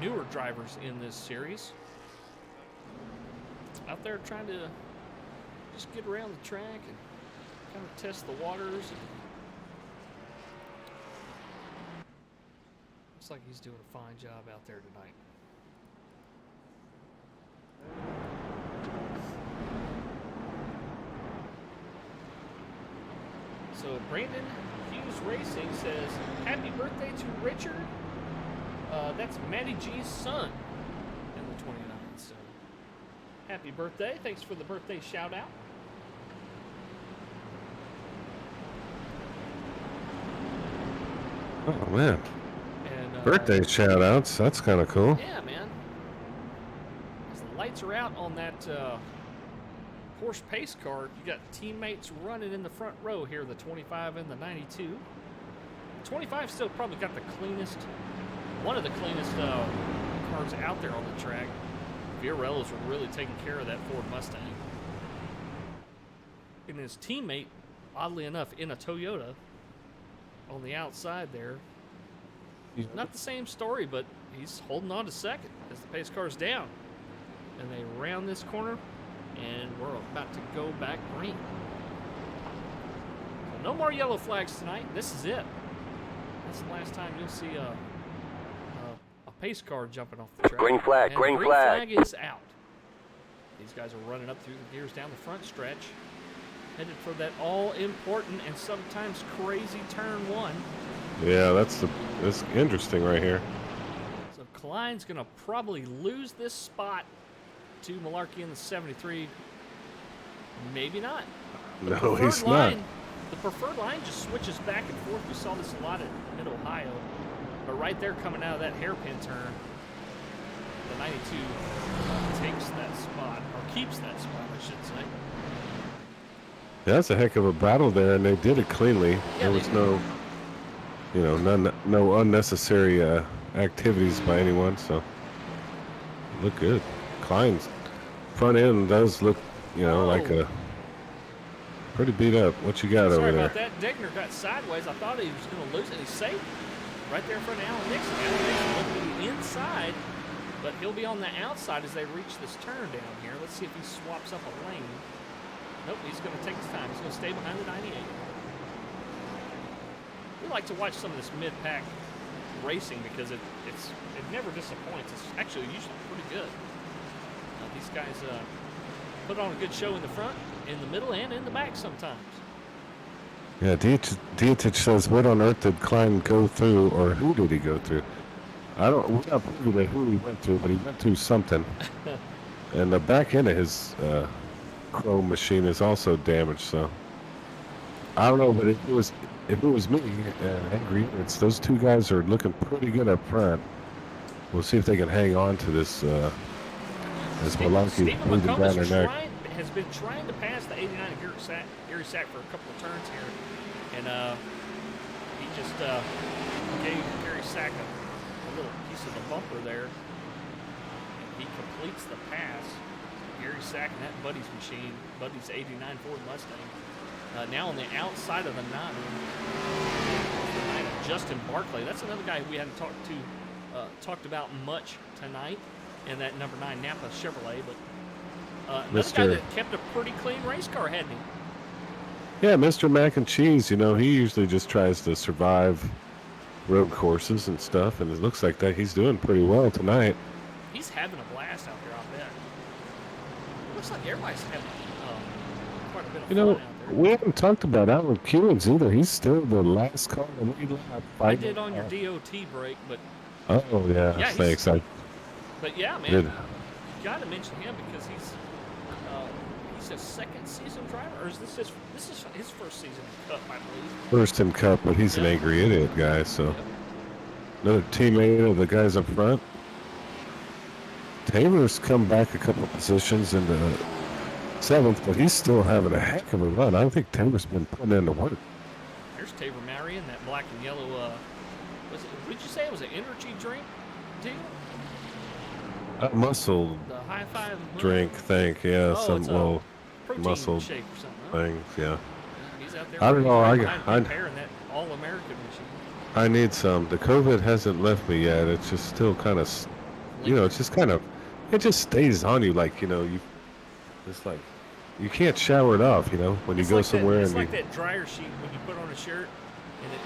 newer drivers in this series. Out there trying to just get around the track and kind of test the waters. Looks like he's doing a fine job out there tonight. So Brandon Hughes Racing says, happy birthday to Richard. That's Matty G's son in the 29th. So happy birthday. Thanks for the birthday shout out. Oh, man. And, Birthday shout outs. That's kind of cool. Yeah, man. As the lights are out on that Porsche pace car, you got teammates running in the front row here, the 25 and the 92. The 25 still probably got the cleanest, one of the cleanest cars out there on the track. Fiorellos were really taking care of that Ford Mustang. And his teammate, oddly enough, in a Toyota on the outside there. Not the same story, but he's holding on to second as the pace car's down. And they round this corner, and we're about to go back green. So no more yellow flags tonight. This is it. That's the last time you'll see a pace car jumping off the track. Green flag, And green the flag. green flag is out. These guys are running up through the gears down the front stretch, headed for that all-important and sometimes crazy turn one. Yeah, that's interesting right here. So Klein's going to probably lose this spot to Malarkey in the 73. Maybe not. The No, preferred he's line, not. The preferred line just switches back and forth. We saw this a lot at Mid-Ohio. But right there coming out of that hairpin turn, the 92 takes that spot, or keeps that spot, I should say. Yeah, that's a heck of a battle there, and they did it cleanly. Yeah, There was no, no unnecessary activities by anyone, so look good. Klein's front end does look, like a pretty beat up. What you got Sorry over there? about that. Degner got sideways. I thought he was going to lose it. He's safe right there in front of Alan Nixon. Alan Nixon looking to the inside, but he'll be on the outside as they reach this turn down here. Let's see if he swaps up a lane. Nope, he's going to take his time. He's going to stay behind the 98. We like to watch some of this mid-pack racing because it never disappoints. It's actually usually pretty good. These guys put on a good show in the front, in the middle, and in the back sometimes. Yeah, Dietich says, what on earth did Klein go through, or who did he go through? We're not proving who he went through, but he went through something. And the back end of his chrome machine is also damaged, so I don't know, but if it was me, Angry Units, those two guys are looking pretty good up front. We'll see if they can hang on to this Malarkey moving down their neck. Has been trying to pass the 89 of Gary Sack for a couple of turns here, and he just gave Gary Sack a little piece of the bumper there, and he completes the pass. Gary Sack and that Buddy's machine, Buddy's 89 Ford Mustang. Now on the outside of the 9, Justin Barclay. That's another guy we hadn't talked about much tonight, and that number 9 Napa Chevrolet, but another guy that kept a pretty clean race car, hadn't he? Yeah, Mr. Mac and Cheese, he usually just tries to survive road courses and stuff, and it looks like that he's doing pretty well tonight. He's having a blast out there, I bet. It looks like everybody's having quite a bit of fun out there. We haven't talked about Alan Kewins either. He's still the last car in the lead lap. I did on your DOT break, but... Oh, yeah, thanks. But yeah, man, you got to mention him because he's a second season driver, or is this his first season in Cup, I believe. First in Cup, but he's an angry idiot guy, so another teammate of the guys up front. Taylor's come back a couple of positions in the 7th, but he's still having a heck of a run. I think Taylor's been putting in the work. There's Tabor Marion, that black and yellow. What did you say it was an energy drink deal? Muscle The high five drink thing, yeah, some little muscle shake or something, huh? things, yeah. He's out there. I don't know. Pairing that All-American machine. I need some. The COVID hasn't left me yet. It's just still kind of, it's just kind of, it just stays on you. Like, it's like, you can't shower it off, when you It's go like somewhere that, it's and like that dryer sheet when you put on a shirt and it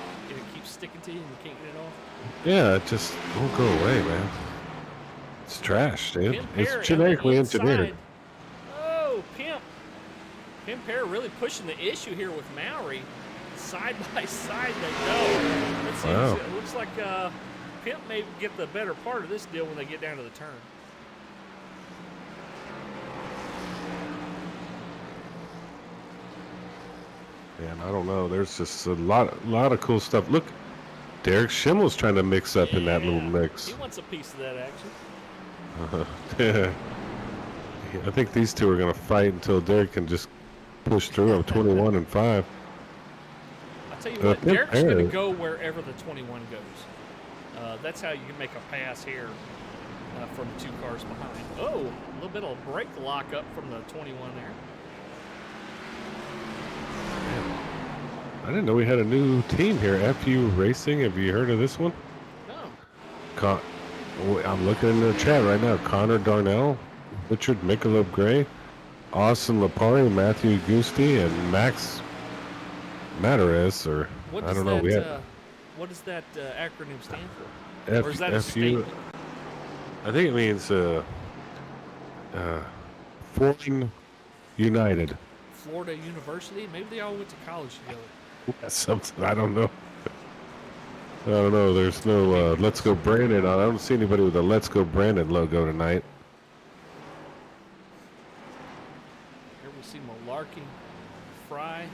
keeps sticking to you and you can't get it off. yeah, it just won't go away, man. It's trash, dude. Pimp It's Pear on genetically the engineered. inside. Oh, Pimp Pear really pushing the issue here with Maori. Side by side they go. Let's see. Wow. It looks like Pimp may get the better part of this deal when they get down to the turn. Man, I don't know. There's just a lot of cool stuff. Look, Derek Shimmel's trying to mix up in that little mix. He wants a piece of that action. Yeah. I think these two are going to fight until Derek can just push through them 21 and 5. I'll tell you what, Derek's going to go wherever the 21 goes. That's how you can make a pass here from 2 cars behind. Oh, a little bit of brake lock up from the 21 there. I didn't know we had a new team here, FU Racing. Have you heard of this one? No. I'm looking in the chat right now. Connor Darnell, Richard Michelob Gray, Austin Lapari, Matthew Gusti, and Max Matarez, or I don't know. What does that acronym stand for? F, or is that FU, a statement? I think it means Foreign United. Florida University? Maybe they all went to college together. That's something, I don't know. I don't know. There's no Let's Go Brandon. I don't see anybody with a Let's Go Brandon logo tonight. Here we see Malarkey, Fry, and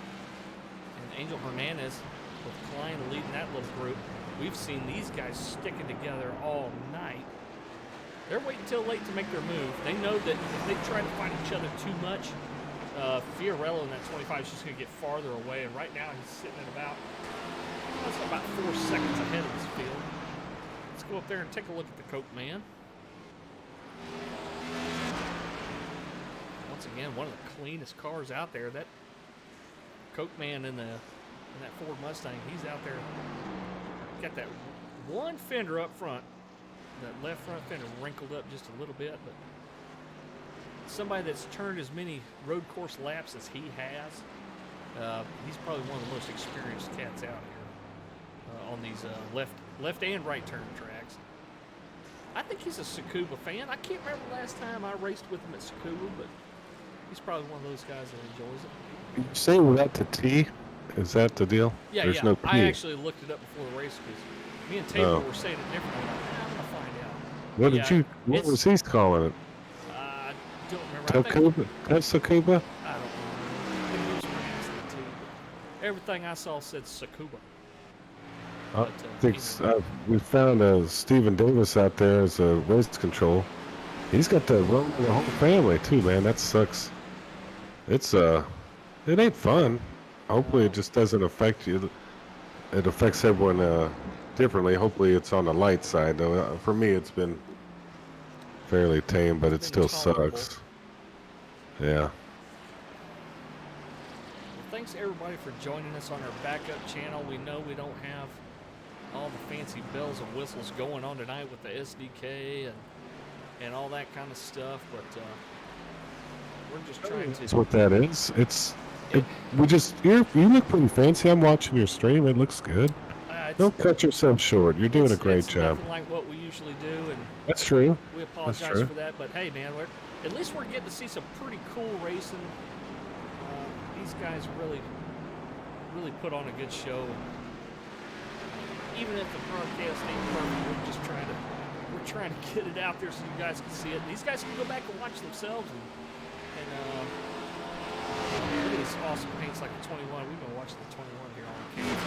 Angel Hernandez with Klein leading that little group. We've seen these guys sticking together all night. They're waiting until late to make their move. They know that if they try to fight each other too much, Fiorello in that 25 is just going to get farther away. And right now he's sitting at about 4 seconds ahead of this field. Let's go up there and take a look at the Coke Man. Once again, one of the cleanest cars out there. That Coke Man in that Ford Mustang, he's out there. Got that one fender up front. That left front fender wrinkled up just a little bit, but somebody that's turned as many road course laps as he has, he's probably one of the most experienced cats out here on these left and right turn tracks. I think he's a Tsukuba fan. I can't remember the last time I raced with him at Tsukuba, but he's probably one of those guys that enjoys it. You say without the T? Is that the deal? Yeah, There's yeah. no P. I actually looked it up before the race because me and Taylor were saying it differently. I'm gonna find out. What was he calling it? I don't remember. Tsukuba? I don't know. I think it was pronounced the T. Everything I saw said Tsukuba. I think we found Stephen Davis out there as a race control. He's got the run of the whole family too, man. That sucks. It ain't fun. Hopefully it just doesn't affect you. It affects everyone differently. Hopefully it's on the light side though. For me it's been fairly tame, but it still sucks. Yeah. Well, thanks everybody for joining us on our backup channel. We know we don't have all the fancy bells and whistles going on tonight with the SDK and all that kind of stuff, but we're just trying to. That's what that is. You look pretty fancy. I'm watching your stream. It looks good. Don't cut yourself short. You're doing a great job. Nothing like what we usually do, and that's true. We apologize for that, but hey, man, at least we're getting to see some pretty cool racing. These guys really put on a good show. Even if the broadcast ain't perfect, we're trying to get it out there so you guys can see it. These guys can go back and watch themselves and look at these awesome paints like the 21. We've been watching the 21 here on camera.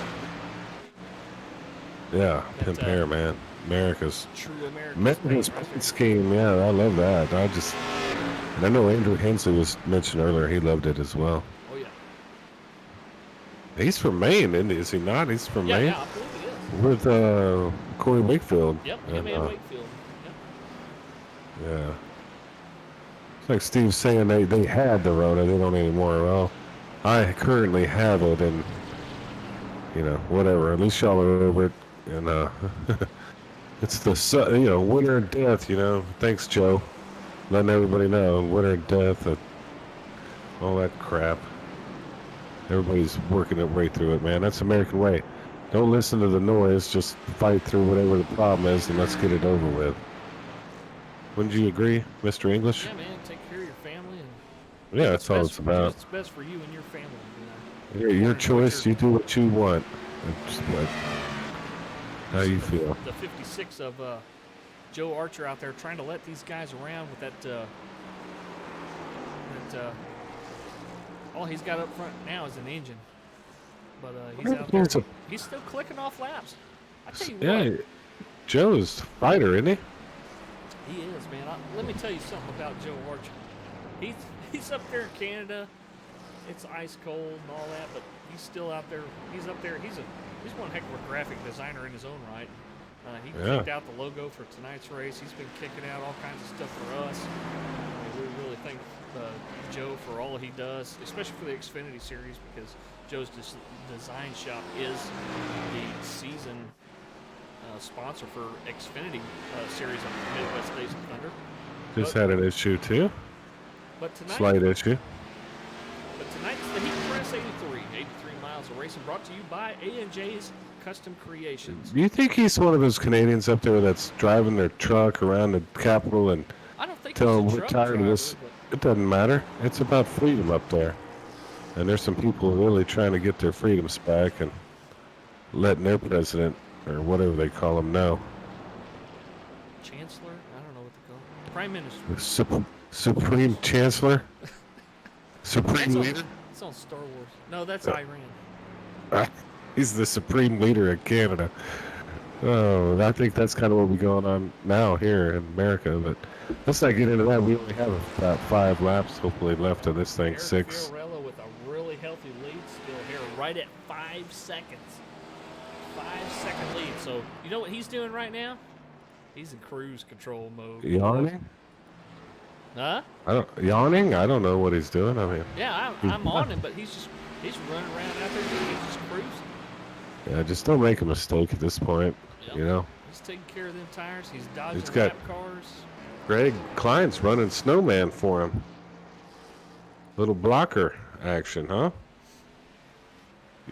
Yeah, Pimp Hair, man. America's America's paint scheme. Yeah, I love that. I know Andrew Hensley was mentioned earlier. He loved it as well. Oh yeah. He's from Maine, is he not? He's from Maine. Yeah, I believe he is. With Corey Wakefield. Yep, him and Wakefield. Yep. Yeah. It's like Steve's saying they had the Rona, they don't anymore. Well, I currently have it, and whatever. At least y'all are over it. And it's the winter and death. Thanks, Joe, letting everybody know winter and death and all that crap. Everybody's working their way through it, man. That's American way. Don't listen to the noise. Just fight through whatever the problem is, and let's get it over with. Wouldn't you agree, Mr. English? Yeah, man. Take care of your family. And Yeah, that's all it's about. It's best for you and your family. Your choice. You do what you want. That's how you feel. The 56 of Joe Archer out there trying to let these guys around with that. All he's got up front now is an engine, but he's out there. He's still clicking off laps. I tell you what. Joe's a fighter, isn't he? He is, man. Let me tell you something about Joe Archer. He's up there in Canada. It's ice cold and all that, but he's still out there. He's up there. He's one heck of a graphic designer in his own right. He kicked out the logo for tonight's race. He's been kicking out all kinds of stuff for us. We really thank Joe for all he does, especially for the Xfinity series, because Joe's design shop is the season sponsor for Xfinity series of Midwest Days of Thunder. Just had an issue too. But tonight, slight issue. But tonight's the Heat Press 83 miles of racing, brought to you by A&J's Custom Creations. Do you think he's one of those Canadians up there that's driving their truck around the Capitol and I don't think tell he's them a we're truck tired of this? driver, It doesn't matter. It's about freedom up there. And there's some people really trying to get their freedoms back and letting their president, or whatever they call him now. Chancellor? I don't know what they call him. Prime Minister. Supreme Chancellor? Supreme Leader? It's on Star Wars. No, that's Iran. He's the Supreme Leader of Canada. Oh, I think that's kind of what we're going on now here in America, but let's not get into that. We only have about 5 laps, hopefully, left of this thing. Eric 6. Fiorello with a really healthy lead still here, right at 5 seconds. 5-second lead. So, you know what he's doing right now? He's in cruise control mode. Yawning? Huh? Yawning? I don't know what he's doing. I mean, yeah, I'm on him, but he's running around out there. He's just cruising. Yeah, just don't make a mistake at this point. Yep. He's taking care of them tires. He's dodging lap cars. Greg Klein's running snowman for him. Little blocker action, huh?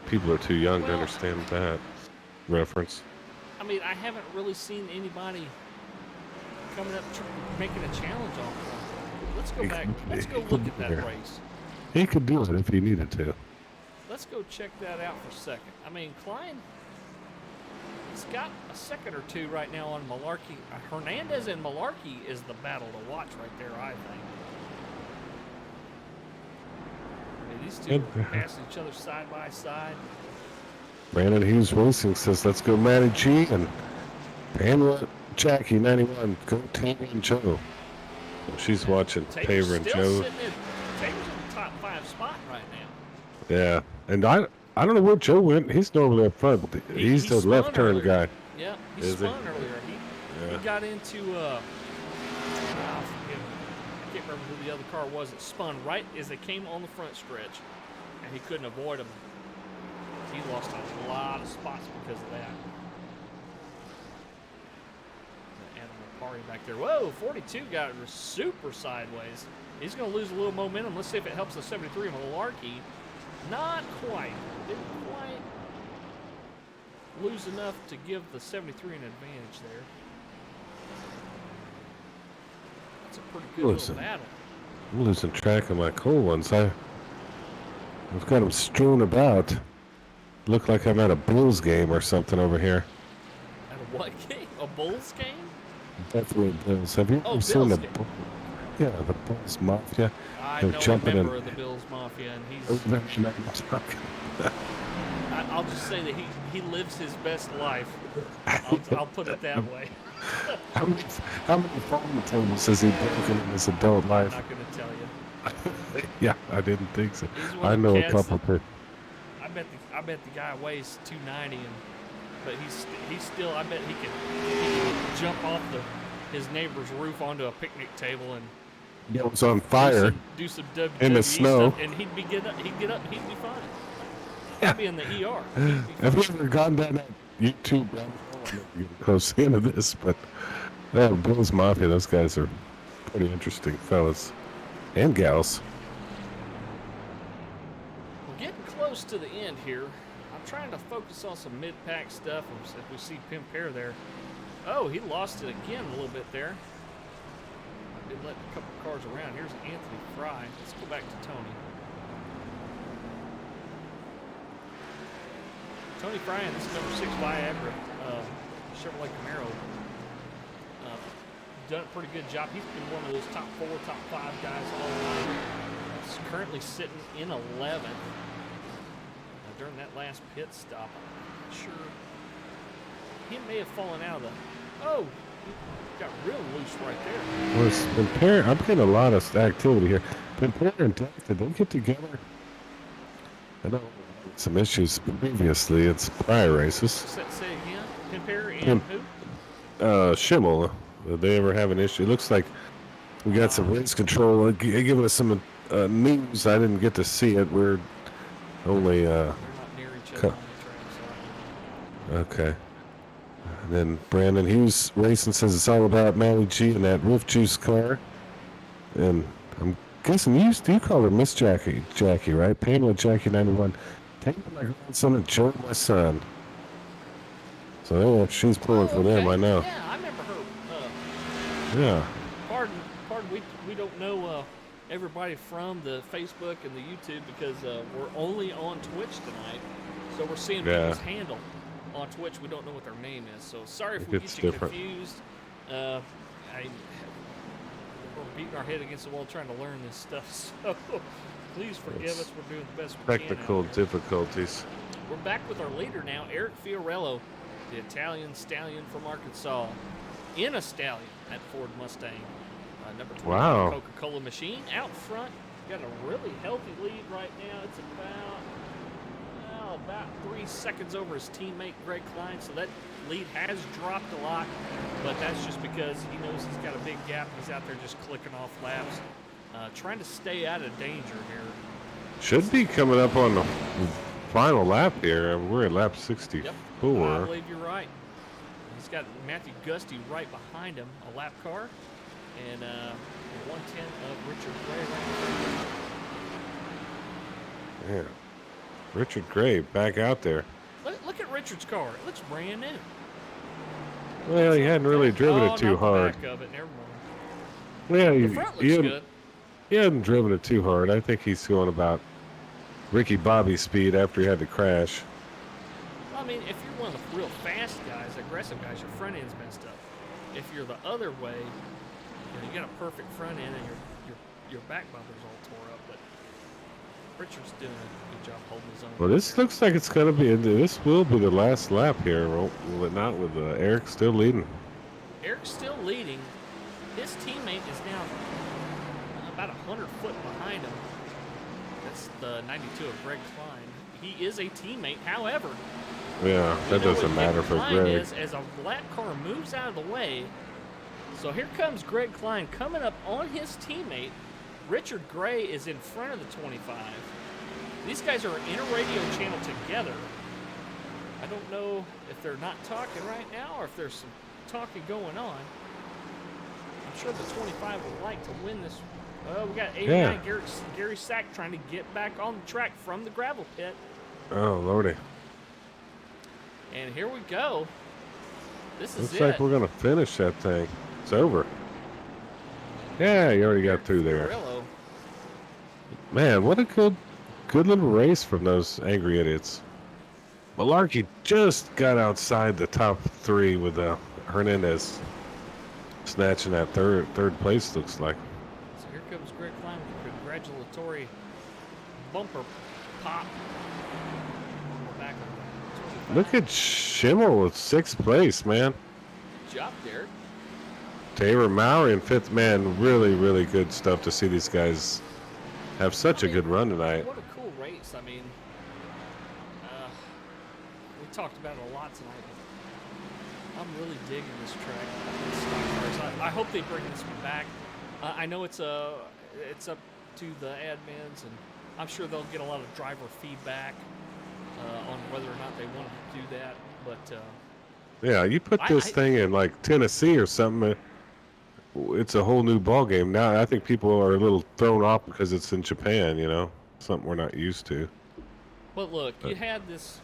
People are too young to understand that reference. I mean, I haven't really seen anybody coming up making a challenge on it. Let's go back. Let's go look at that race. He could do it if he needed to. Let's go check that out for a second. I mean, Klein, he's got a second or two right now on Malarkey. Hernandez and Malarkey is the battle to watch right there, I think. I mean, these two are passing each other side by side. Brandon Hughes Racing says, let's go Matty G and Pamela Jackie 91. Go Taylor and Joe. So she's watching Taylor and Joe. Taylor's in the top 5 spot right now. Yeah. And I don't know where Joe went. He's normally up front. He's the left turn guy. Yeah, he spun earlier. He got into I can't remember who the other car was. It spun right as they came on the front stretch, and he couldn't avoid them. He lost a lot of spots because of that. Animal party back there. Whoa, 42 got super sideways. He's going to lose a little momentum. Let's see if it helps the 73 Malarkey. Not quite. Didn't quite lose enough to give the 73 an advantage there. That's a pretty good little battle. I'm losing track of my cool ones. I've got them strewn about. Look like I'm at a Bulls game or something over here. At a what game? A Bulls game? Definitely Bulls. Have you ever seen the Bulls? Yeah, the Bulls Mafia. I know a member of the Bills Mafia, and he's... I'll just say that he lives his best life. I'll put it that way. How many phone tables has he broken in his adult life? I'm not going to tell you. Yeah, I didn't think so. I know a couple too. I bet the guy weighs 290, but he's still. I bet he can jump off his neighbor's roof onto a picnic table and it was on fire. Do some WWE in the snow, stuff, and he'd get up, and he'd be fine. He'd be in the ER. Have you ever gone down YouTube rabbit hole. I'm not getting close into this, but Bill's Mafia, those guys are pretty interesting fellas and gals. We're getting close to the end here. I'm trying to focus on some mid-pack stuff. If we see Pimp Hair there. Oh, he lost it again a little bit there. I did let a couple cars around. Here's Anthony Fry. Let's go back to Tony. Tony Fry in this number 6 Viagra Chevrolet Camaro. Done a pretty good job. He's been one of those top 4, top 5 guys all night. He's currently sitting in 11th. During that last pit stop, I'm not sure. He may have fallen out of the... Oh! He got real loose right there. Well, I'm getting a lot of activity here. Pimpare and Derek, did they get together? I know some issues previously. It's prior races. Say again? Pimpare and who? Shimmel. Did they ever have an issue? It looks like we got some race control. Giving us some news. I didn't get to see it. We're only... They're not near each other on the track, so... Okay. And then Brandon Hughes Racing says it's all about Mally G and that Roof Juice car. And I'm guessing you call her Miss Jackie, right? Pamela Jackie 91. Taking my grandson and Joe, my son. So yeah, she's pulling for them, I know. Yeah, I remember her. Yeah. Pardon, we don't know everybody from the Facebook and the YouTube because we're only on Twitch tonight. So we're seeing people's handle on Twitch. We don't know what their name is. So sorry if we get you confused. We're beating our head against the wall trying to learn this stuff. So please forgive us. We're doing the best we can. Technical difficulties. We're back with our leader now, Eric Fiorello, the Italian stallion from Arkansas, in a stallion at Ford Mustang. Number 20 Coca-Cola machine out front. Got a really healthy lead right now. It's about 3 seconds over his teammate Greg Klein. So that lead has dropped a lot, but that's just because he knows he's got a big gap. He's out there just clicking off laps, trying to stay out of danger here. Should be coming up on the final lap here. We're at lap 64. Yep, I believe you're right. He's got Matthew Gusty right behind him, a lap car. And 110 of Richard Gray. Yeah. Richard Gray back out there. Look at Richard's car. It looks brand new. Well, he hadn't really driven it too hard. Back of it. Never mind. Well, The front looks good. He hadn't driven it too hard. I think he's going about Ricky Bobby speed after he had to crash. Well, I mean, if you're one of the real fast guys, aggressive guys, your front end's messed up. If you're the other way, you got a perfect front end and your back bumper's all tore up, but Richard's doing a good job holding his own. Well, this looks like it's going to be, this will be the last lap here, will it not, with Eric still leading? Eric's still leading. His teammate is now about 100 foot behind him. That's the 92 of Greg Klein. He is a teammate, however. Yeah, that doesn't matter for Greg. As a lap car moves out of the way, so here comes Greg Klein coming up on his teammate. Richard Gray is in front of the 25. These guys are in a radio channel together. I don't know if they're not talking right now or if there's some talking going on. I'm sure the 25 would like to win this. We got 89 Gary Sack trying to get back on the track from the gravel pit. Oh, Lordy. And here we go. This is Looks like we're going to finish that thing. It's over. Yeah, you already got through there. Fiorello. Man, what a good little race from those angry idiots. Malarkey just got outside the top 3 with Hernandez snatching that third place, looks like. So here comes Greg Klein with a congratulatory bumper pop on the back of the 25. Look at Shimmel with 6th place, man. Good job, Derek. Taylor Mowry in 5th. Man, really, really good stuff to see these guys have such a good run tonight. What a cool race. I mean, we talked about it a lot tonight. I'm really digging this track. I hope they bring this one back. I know it's up to the admins, and I'm sure they'll get a lot of driver feedback on whether or not they want to do that. But Yeah, you put this thing in like Tennessee or something, it's a whole new ball game. Now I think people are a little thrown off because it's in Japan, you know, something we're not used to. But look, you had this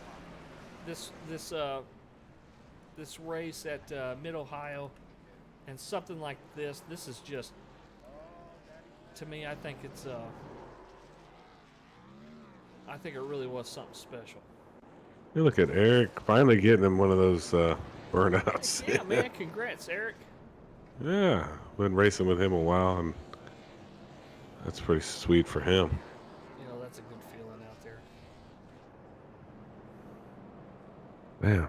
race at Mid Ohio, and something like this. This is just, to me, I think it's I think it really was something special. You look at Eric finally getting him one of those burnouts. Yeah, man, congrats, Eric. Yeah, been racing with him a while, and that's pretty sweet for him. You know, that's a good feeling out there. Man.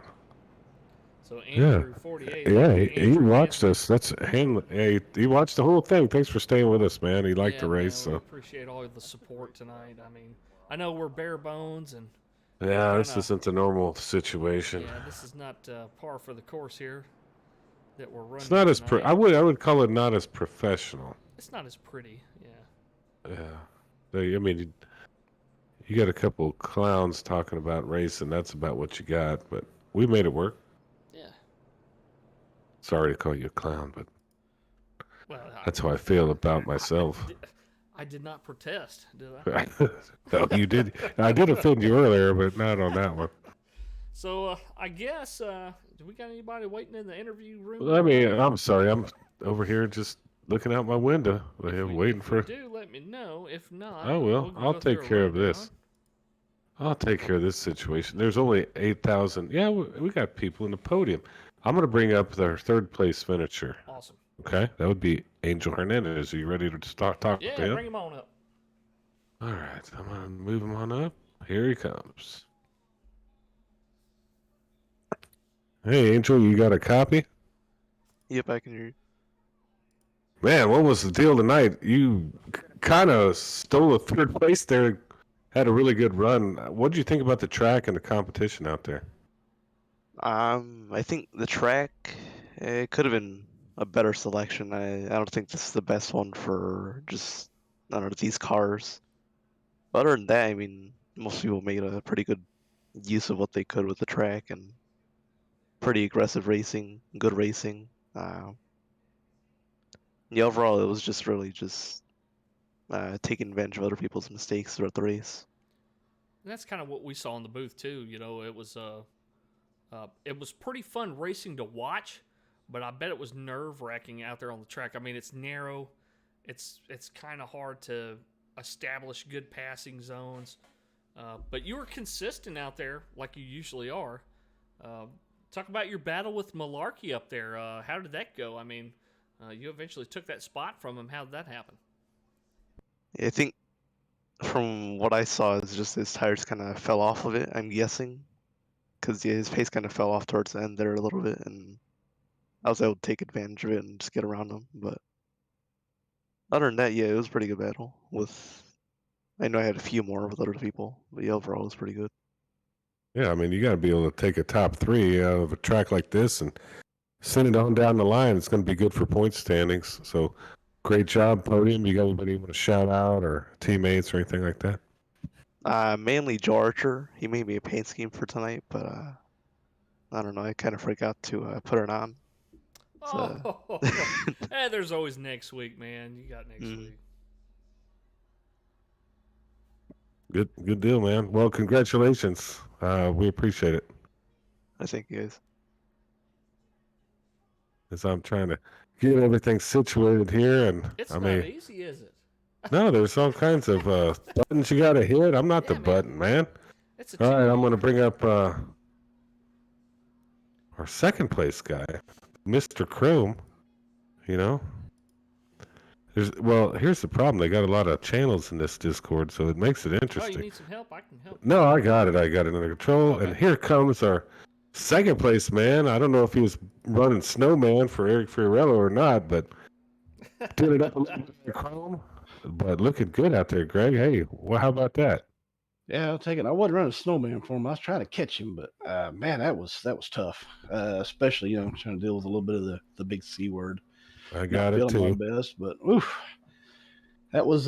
So Andrew, 48. Yeah, he watched us. That's him. Hey, he watched the whole thing. Thanks for staying with us, man. He liked the race. Man, we so appreciate all of the support tonight. I mean, I know we're bare bones and. Yeah, this isn't a normal situation. Yeah, this is not par for the course here that we're running. It's not as I would call it not as professional. It's not as pretty. Yeah. Yeah, I mean, you got a couple clowns talking about racing. That's about what you got. But we made it work. Yeah. Sorry to call you a clown, but that's how I feel about myself. I did not protest, did I? No, you did. I did offend you earlier, but not on that one. So I guess do we got anybody waiting in the interview room? Well, I mean, I'm sorry. I'm over here just looking out my window, waiting for. Do let me know. If not, I will. I'll take care of this. I'll take care of this situation. There's only 8,000. Yeah, we got people in the podium. I'm going to bring up their third place finisher. Awesome. Okay, that would be Angel Hernandez. Are you ready to start talking to him? Yeah, bring him on up. All right, I'm going to move him on up. Here he comes. Hey, Angel, you got a copy? Yep, I can hear you. Man, what was the deal tonight? You kind of stole a third place there. Had a really good run. What did you think about the track and the competition out there? I think the track, it could have been a better selection. I don't think this is the best one for just, I don't know, these cars. But other than that, I mean, most people made a pretty good use of what they could with the track and pretty aggressive racing, good racing. Yeah, overall, it was just really just taking advantage of other people's mistakes throughout the race. And that's kind of what we saw in the booth too. You know, it was pretty fun racing to watch, but I bet it was nerve-wracking out there on the track. I mean, it's narrow, it's kind of hard to establish good passing zones, but you were consistent out there like you usually are. Talk about your battle with Malarkey up there. How did that go? I mean, you eventually took that spot from him. How did that happen? I think from what I saw, is just his tires kind of fell off of it, I'm guessing. Because his pace kind of fell off towards the end there a little bit, and I was able to take advantage of it and just get around him. But other than that, yeah, it was a pretty good battle. I know I had a few more with other people, but yeah, overall it was pretty good. Yeah, I mean, you got to be able to take a top three out of a track like this and send it on down the line. It's going to be good for point standings. So, great job, podium. You got anybody you want to shout out or teammates or anything like that? Mainly Joe Archer. He made me a paint scheme for tonight, but I don't know. I kind of forgot to put it on. So. Hey, there's always next week, man. You got next week. Good deal, man. Well, congratulations. We appreciate it. Thank you, guys. As I'm trying to get everything situated here, and it's not easy, is it? No, there's all kinds of buttons you got to hit. I'm not the button, man. All right, I'm going to bring up our second place guy, Mr. Chrome. You know, here's the problem. They got a lot of channels in this Discord, so it makes it interesting. Oh, you need some help? I can help. No, I got it. I got it under control. Okay. And here comes our second place man. I don't know if he was running Snowman for Eric Fiorello or not, but did it up a little bit Chrome. But looking good out there, Greg. Hey, well, how about that? Yeah, I'll take it. I wasn't running Snowman for him. I was trying to catch him, but man, that was tough. Especially trying to deal with a little bit of the big C word. I got it too. My best, but oof, that was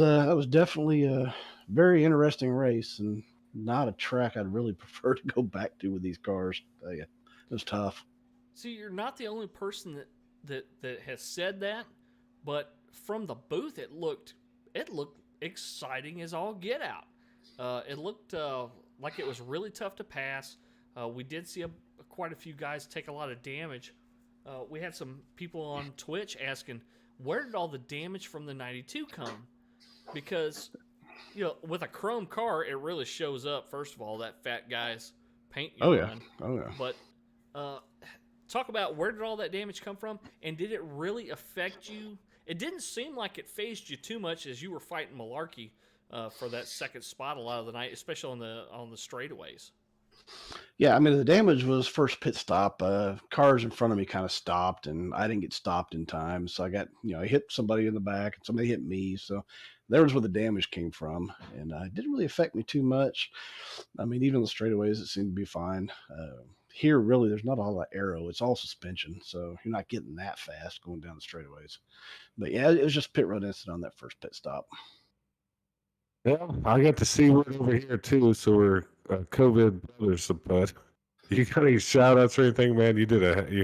definitely a very interesting race and not a track I'd really prefer to go back to with these cars. I tell you. It was tough. See, you're not the only person that has said that, but from the booth, it looked exciting as all get out. It looked like it was really tough to pass. We did see quite a few guys take a lot of damage. We had some people on Twitch asking, where did all the damage from the 92 come? Because, with a chrome car, it really shows up, first of all, that fat guy's paint you run. Oh, yeah. But talk about where did all that damage come from, and did it really affect you? It didn't seem like it phased you too much as you were fighting Malarkey for that second spot a lot of the night, especially on the straightaways. Yeah, I mean, the damage was first pit stop. Cars in front of me kind of stopped, and I didn't get stopped in time. So I got, I hit somebody in the back, and somebody hit me. So there was where the damage came from, and it didn't really affect me too much. I mean, even the straightaways, it seemed to be fine. Here, really, there's not all that aero. It's all suspension, so you're not getting that fast going down the straightaways. But yeah, it was just pit road incident on that first pit stop. Yeah, I got to see one over here too, so we're COVID brothers. But you got any shout outs or anything, man? You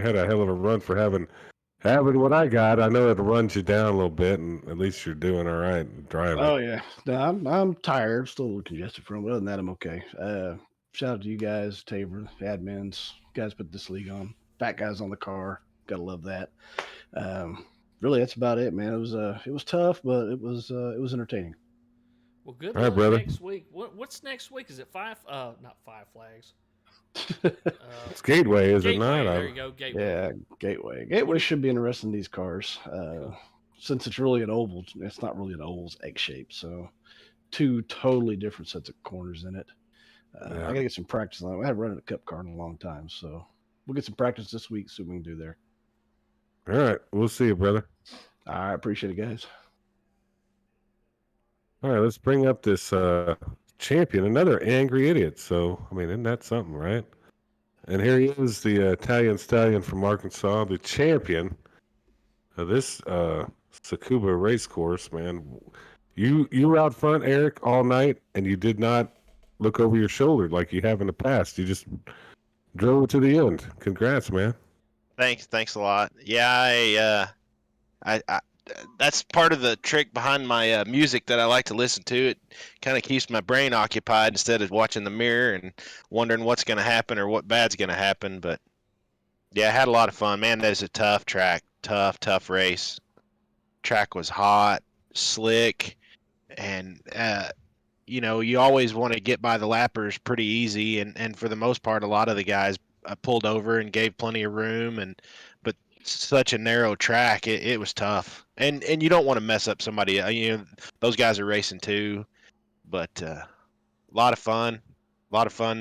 had a hell of a run for having what I got. I know it runs you down a little bit, and at least you're doing all right driving. Oh yeah, no, I'm tired, still a little congested from it. Other than that, I'm okay. Shout out to you guys, Tabor, admins, guys put this league on. Fat guys on the car, gotta love that. Really, that's about it, man. It was tough, but it was entertaining. Well, good All right, luck brother. next week. What's next week? Is it not Five Flags? It's Gateway, is Gateway, it not? there you go, Gateway. Yeah, Gateway. Gateway should be interesting, these cars. Since it's really an oval, it's not really an oval's egg shape. So 2 totally different sets of corners in it. I got to get some practice on it. I haven't run a cup car in a long time. So we'll get some practice this week, see what we can do there. All right. We'll see you, brother. I appreciate it, guys. All right. Let's bring up this champion, another angry idiot. So, I mean, isn't that something, right? And here he is, the Italian stallion from Arkansas, the champion of this Tsukuba race course, man. You were out front, Eric, all night, and you did not look over your shoulder like you have in the past. You just drove it to the end. Congrats, man. Thanks a lot. Yeah, I that's part of the trick behind my music that I like to listen to. It kind of keeps my brain occupied instead of watching the mirror and wondering what's going to happen or what bad's going to happen. But yeah, I had a lot of fun, man. That is a tough track, tough race. Track was hot, slick, and you always want to get by the lappers pretty easy, and for the most part, a lot of the guys pulled over and gave plenty of room, but such a narrow track, it was tough, and you don't want to mess up somebody. Those guys are racing too, but a lot of fun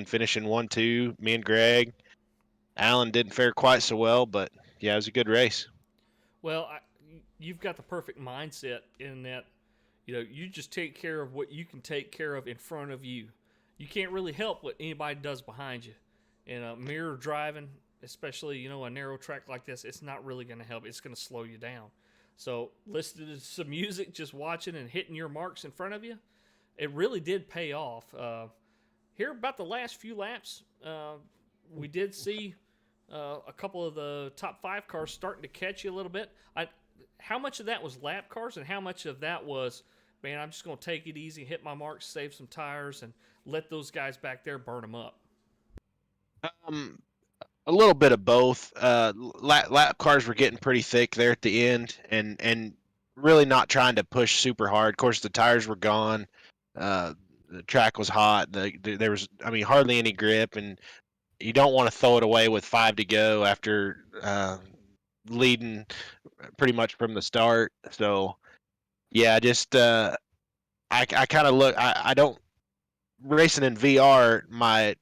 finishing 1-2. Me and Greg, Alan didn't fare quite so well, but yeah, it was a good race. Well, you've got the perfect mindset in that, you just take care of what you can take care of in front of you. You can't really help what anybody does behind you. And mirror driving, especially, a narrow track like this, it's not really going to help. It's going to slow you down. So listening to some music, just watching and hitting your marks in front of you, it really did pay off. Here, about the last few laps, we did see a couple of the top 5 cars starting to catch you a little bit. How much of that was lap cars and how much of that was, man, I'm just going to take it easy, hit my marks, save some tires, and let those guys back there burn them up? A little bit of both. Lap cars were getting pretty thick there at the end, and really not trying to push super hard. Of course, the tires were gone. The track was hot. There was, hardly any grip, and you don't want to throw it away with 5 to go after leading pretty much from the start. So, yeah, just I kind of look. I don't racing in VR. My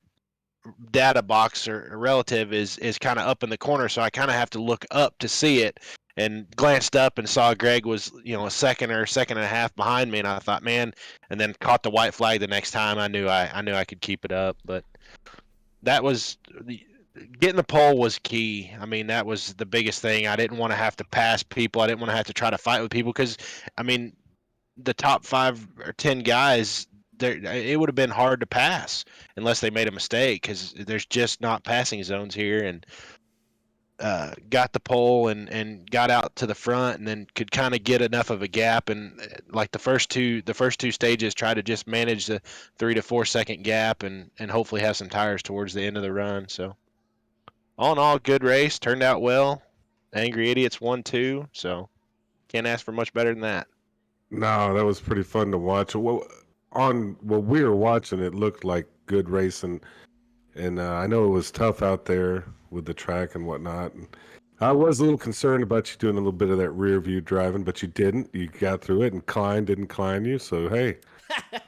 data box or relative is kind of up in the corner, so I kind of have to look up to see it, and glanced up and saw Greg was a second or second and a half behind me, and I thought, man, and then caught the white flag the next time. I knew I could keep it up, but that was getting the pole was key. That was the biggest thing. I didn't want to have to pass people. I didn't want to have to try to fight with people because the top 5 or 10 guys, it would have been hard to pass unless they made a mistake, because there's just not passing zones here. And got the pole and got out to the front, and then could kind of get enough of a gap. And like the first two stages, try to just manage the 3 to 4 second gap, and hopefully have some tires towards the end of the run. So all in all, good race, turned out well. Angry Idiots won 2, so can't ask for much better than that. No, that was pretty fun to watch. Well, we were watching, it looked like good racing, and I know it was tough out there with the track and whatnot. And I was a little concerned about you doing a little bit of that rear view driving, but you didn't. You got through it, and Klein didn't Klein you. So hey,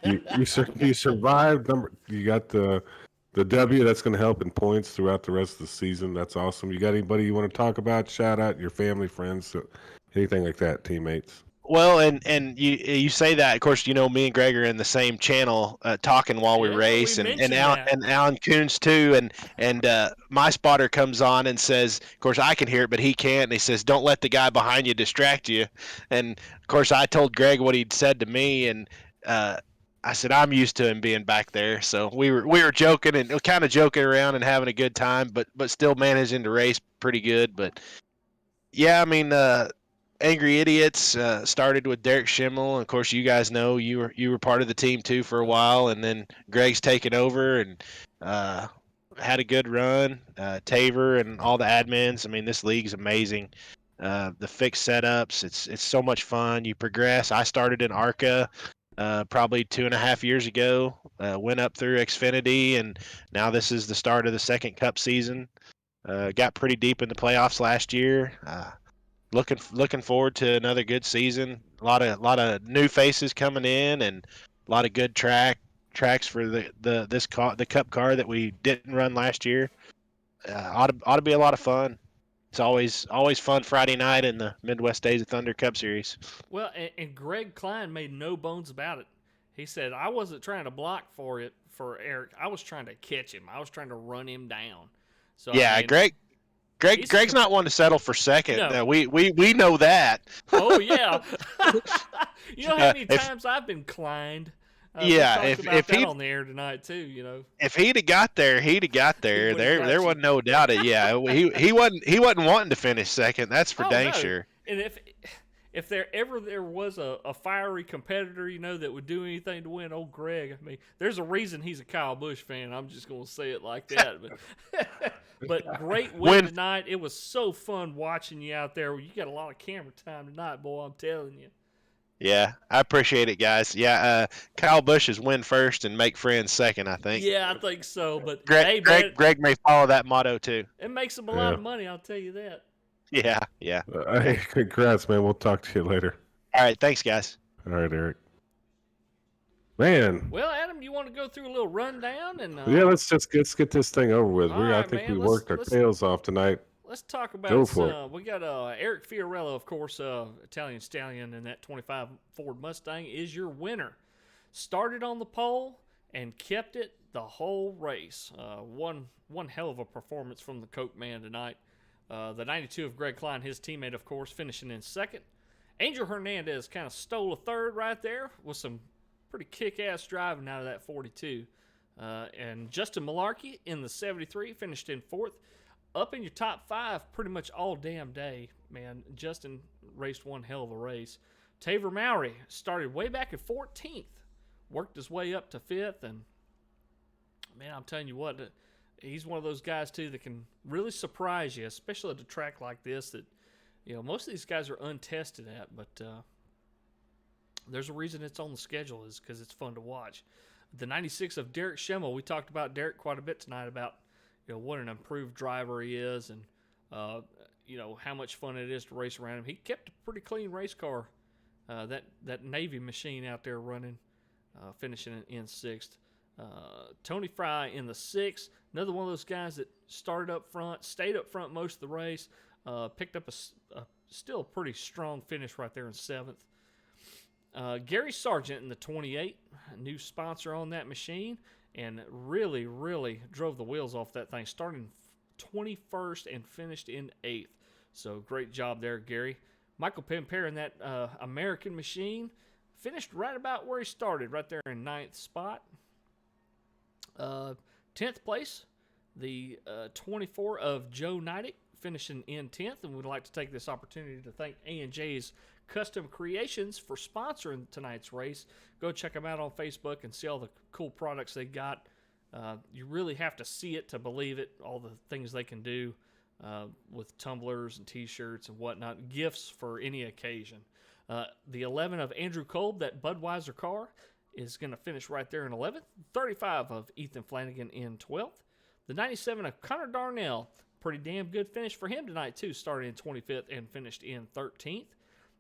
you survived. You got the W. That's going to help in points throughout the rest of the season. That's awesome. You got anybody you want to talk about? Shout out your family, friends, anything like that, teammates. Well, and you say that, of course, me and Greg are in the same channel, talking while we race, and Alan Coons too, and my spotter comes on and says, of course I can hear it, but he can't, and he says, "Don't let the guy behind you distract you." And of course I told Greg what he'd said to me, and I said I'm used to him being back there, so we were joking and kind of joking around and having a good time, but still managing to race pretty good. But yeah, I mean. Angry Idiots started with Derek Shimmel. Of course, you guys know you were part of the team too for a while, and then Greg's taken over and had a good run. Taver and all the admins. I mean, this league's amazing. The fixed setups, it's so much fun. You progress. I started in ARCA probably 2.5 years ago. Went up through Xfinity, and now this is the start of the second Cup season. Got pretty deep in the playoffs last year. Looking forward to another good season. A lot of new faces coming in, and a lot of good tracks for the Cup car that we didn't run last year. Ought to be a lot of fun. It's always fun Friday night in the Midwest Days of Thunder Cup Series. Well, and Greg Klein made no bones about it. He said, "I wasn't trying to block for Eric. I was trying to catch him. I was trying to run him down." So yeah, I mean, Greg's not one to settle for second. No. We know that. Oh yeah. You know how many times I've been Kleined? Yeah, if he on the air tonight too, If he'd have got there, there wasn't no doubt it. Yeah, he wasn't wanting to finish second. That's for dang sure. And if there was a fiery competitor, that would do anything to win, old Greg. I mean, there's a reason he's a Kyle Busch fan. I'm just gonna say it like that. But great win tonight. It was so fun watching you out there. You got a lot of camera time tonight, boy. I'm telling you. Yeah, I appreciate it, guys. Yeah, Kyle Busch is win first and make friends second, I think. Yeah, I think so. But Greg may follow that motto too. It makes him a lot of money, I'll tell you that. Yeah. Hey, congrats, man. We'll talk to you later. All right, thanks, guys. All right, Eric. Man. Well, Adam, you want to go through a little rundown and? Yeah, let's get this thing over with. I think we worked our tails off tonight. Let's talk about we got Eric Fiorello, of course, Italian Stallion, and that 25 Ford Mustang is your winner. Started on the pole and kept it the whole race. One hell of a performance from the Coke man tonight. The 92 of Greg Klein, his teammate, of course, finishing in second. Angel Hernandez kind of stole a third right there with some pretty kick-ass driving out of that 42. And Justin Malarkey in the 73 finished in fourth. Up in your top five pretty much all damn day, man. Justin raced one hell of a race. Taver Mowry started way back at 14th, worked his way up to 5th, and man, I'm telling you what, he's one of those guys too that can really surprise you, especially at a track like this that, most of these guys are untested at, but there's a reason it's on the schedule is because it's fun to watch. The 96 of Derek Shimmel, we talked about Derek quite a bit tonight about what an improved driver he is, and how much fun it is to race around him. He kept a pretty clean race car, that Navy machine out there running, finishing in sixth. Tony Fry in the sixth, another one of those guys that started up front, stayed up front most of the race, picked up a still pretty strong finish right there in seventh. Gary Sargent in the 28, a new sponsor on that machine, and really, really drove the wheels off that thing, starting 21st and finished in 8th. So great job there, Gary. Michael Pemper in that American machine finished right about where he started, right there in 9th spot. 10th place, the 24 of Joe Neidick, finishing in 10th, and we'd like to take this opportunity to thank A&J's Custom Creations for sponsoring tonight's race. Go check them out on Facebook and see all the cool products they got. You really have to see it to believe it, all the things they can do with tumblers and T-shirts and whatnot, gifts for any occasion. The 11 of Andrew Kolb, that Budweiser car, is going to finish right there in 11th. 35 of Ethan Flanagan in 12th. The 97 of Connor Darnell, pretty damn good finish for him tonight, too. Started in 25th and finished in 13th.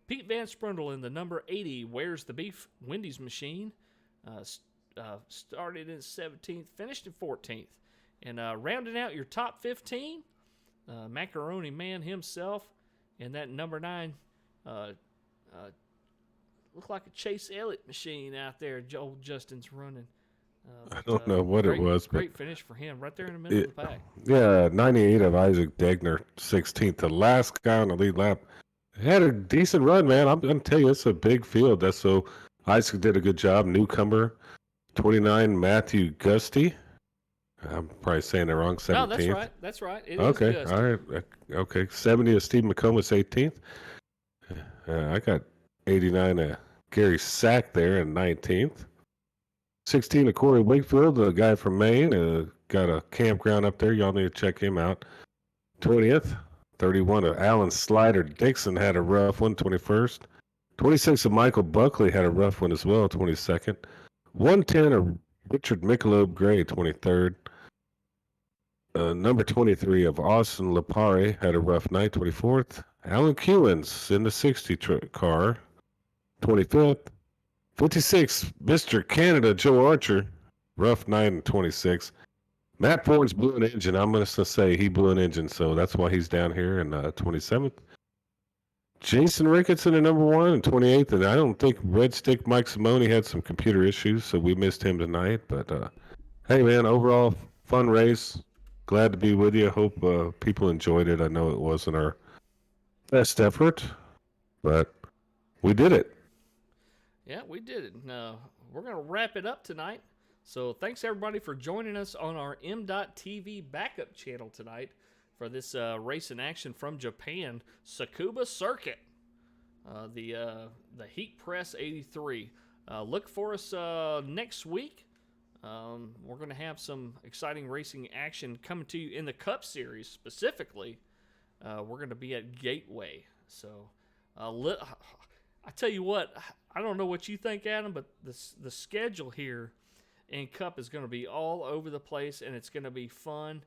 Pete Van Sprundle in the number 80, Where's the Beef? Wendy's Machine. Started in 17th, finished in 14th. And rounding out your top 15, Macaroni Man himself, and that number 9, looked like a Chase Elliott machine out there. Joel Justin's running. I don't know what it was, but great finish for him, right there in the middle of the pack. Yeah, 98 of Isaac Degner, 16th, the last guy on the lead lap. Had a decent run, man. I'm going to tell you, it's a big field. That's so Isaac did a good job. Newcomer, 29, Matthew Gusty. I'm probably saying it wrong, 17th. No, that's right. That's right. It okay, is all right. Okay, 70 of Steve McComas, 18th. I got 89 of Gary Sack there in 19th. 16 of Corey Wakefield, the guy from Maine. Got a campground up there. Y'all need to check him out. 20th. 31 of Alan Slider Dixon had a rough one, 21st. 26 of Michael Buckley had a rough one as well, 22nd. 110 of Richard Michelob Gray, 23rd. Number 23 of Austin Lapare had a rough night, 24th. Alan Kewins in the 60 car, 25th. 56, Mr. Canada, Joe Archer, rough night in 26. Matt Ford's blew an engine. I'm going to say he blew an engine, so that's why he's down here in 27th. Jason Ricketson in number 1 and 28th, and I don't think Red Stick Mike Simone had some computer issues, so we missed him tonight. But, hey, man, overall, fun race. Glad to be with you. Hope people enjoyed it. I know it wasn't our best effort, but we did it. Yeah, we did it. We're going to wrap it up tonight. So thanks, everybody, for joining us on our MDOT TV backup channel tonight for this race in action from Japan, Tsukuba Circuit, the Heat Press 83. Look for us next week. We're going to have some exciting racing action coming to you in the Cup Series specifically. We're going to be at Gateway. So I tell you what, I don't know what you think, Adam, but the schedule here in Cup is going to be all over the place, and it's going to be fun.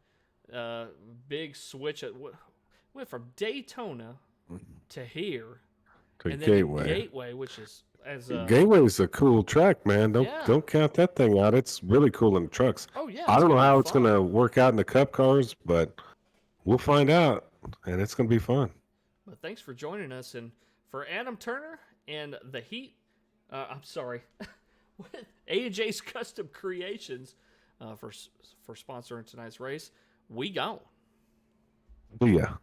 Big switch. Went from Daytona to here, To and Gateway. then Gateway, which is Gateway's a cool track, man. Don't count that thing out. It's really cool in the trucks. Oh yeah. I don't know how it's going to work out in the Cup cars, but we'll find out, and it's going to be fun. But thanks for joining us, and for Adam Turner and the Heat. I'm sorry. With A&J's Custom Creations for sponsoring tonight's race. We gone. Yeah.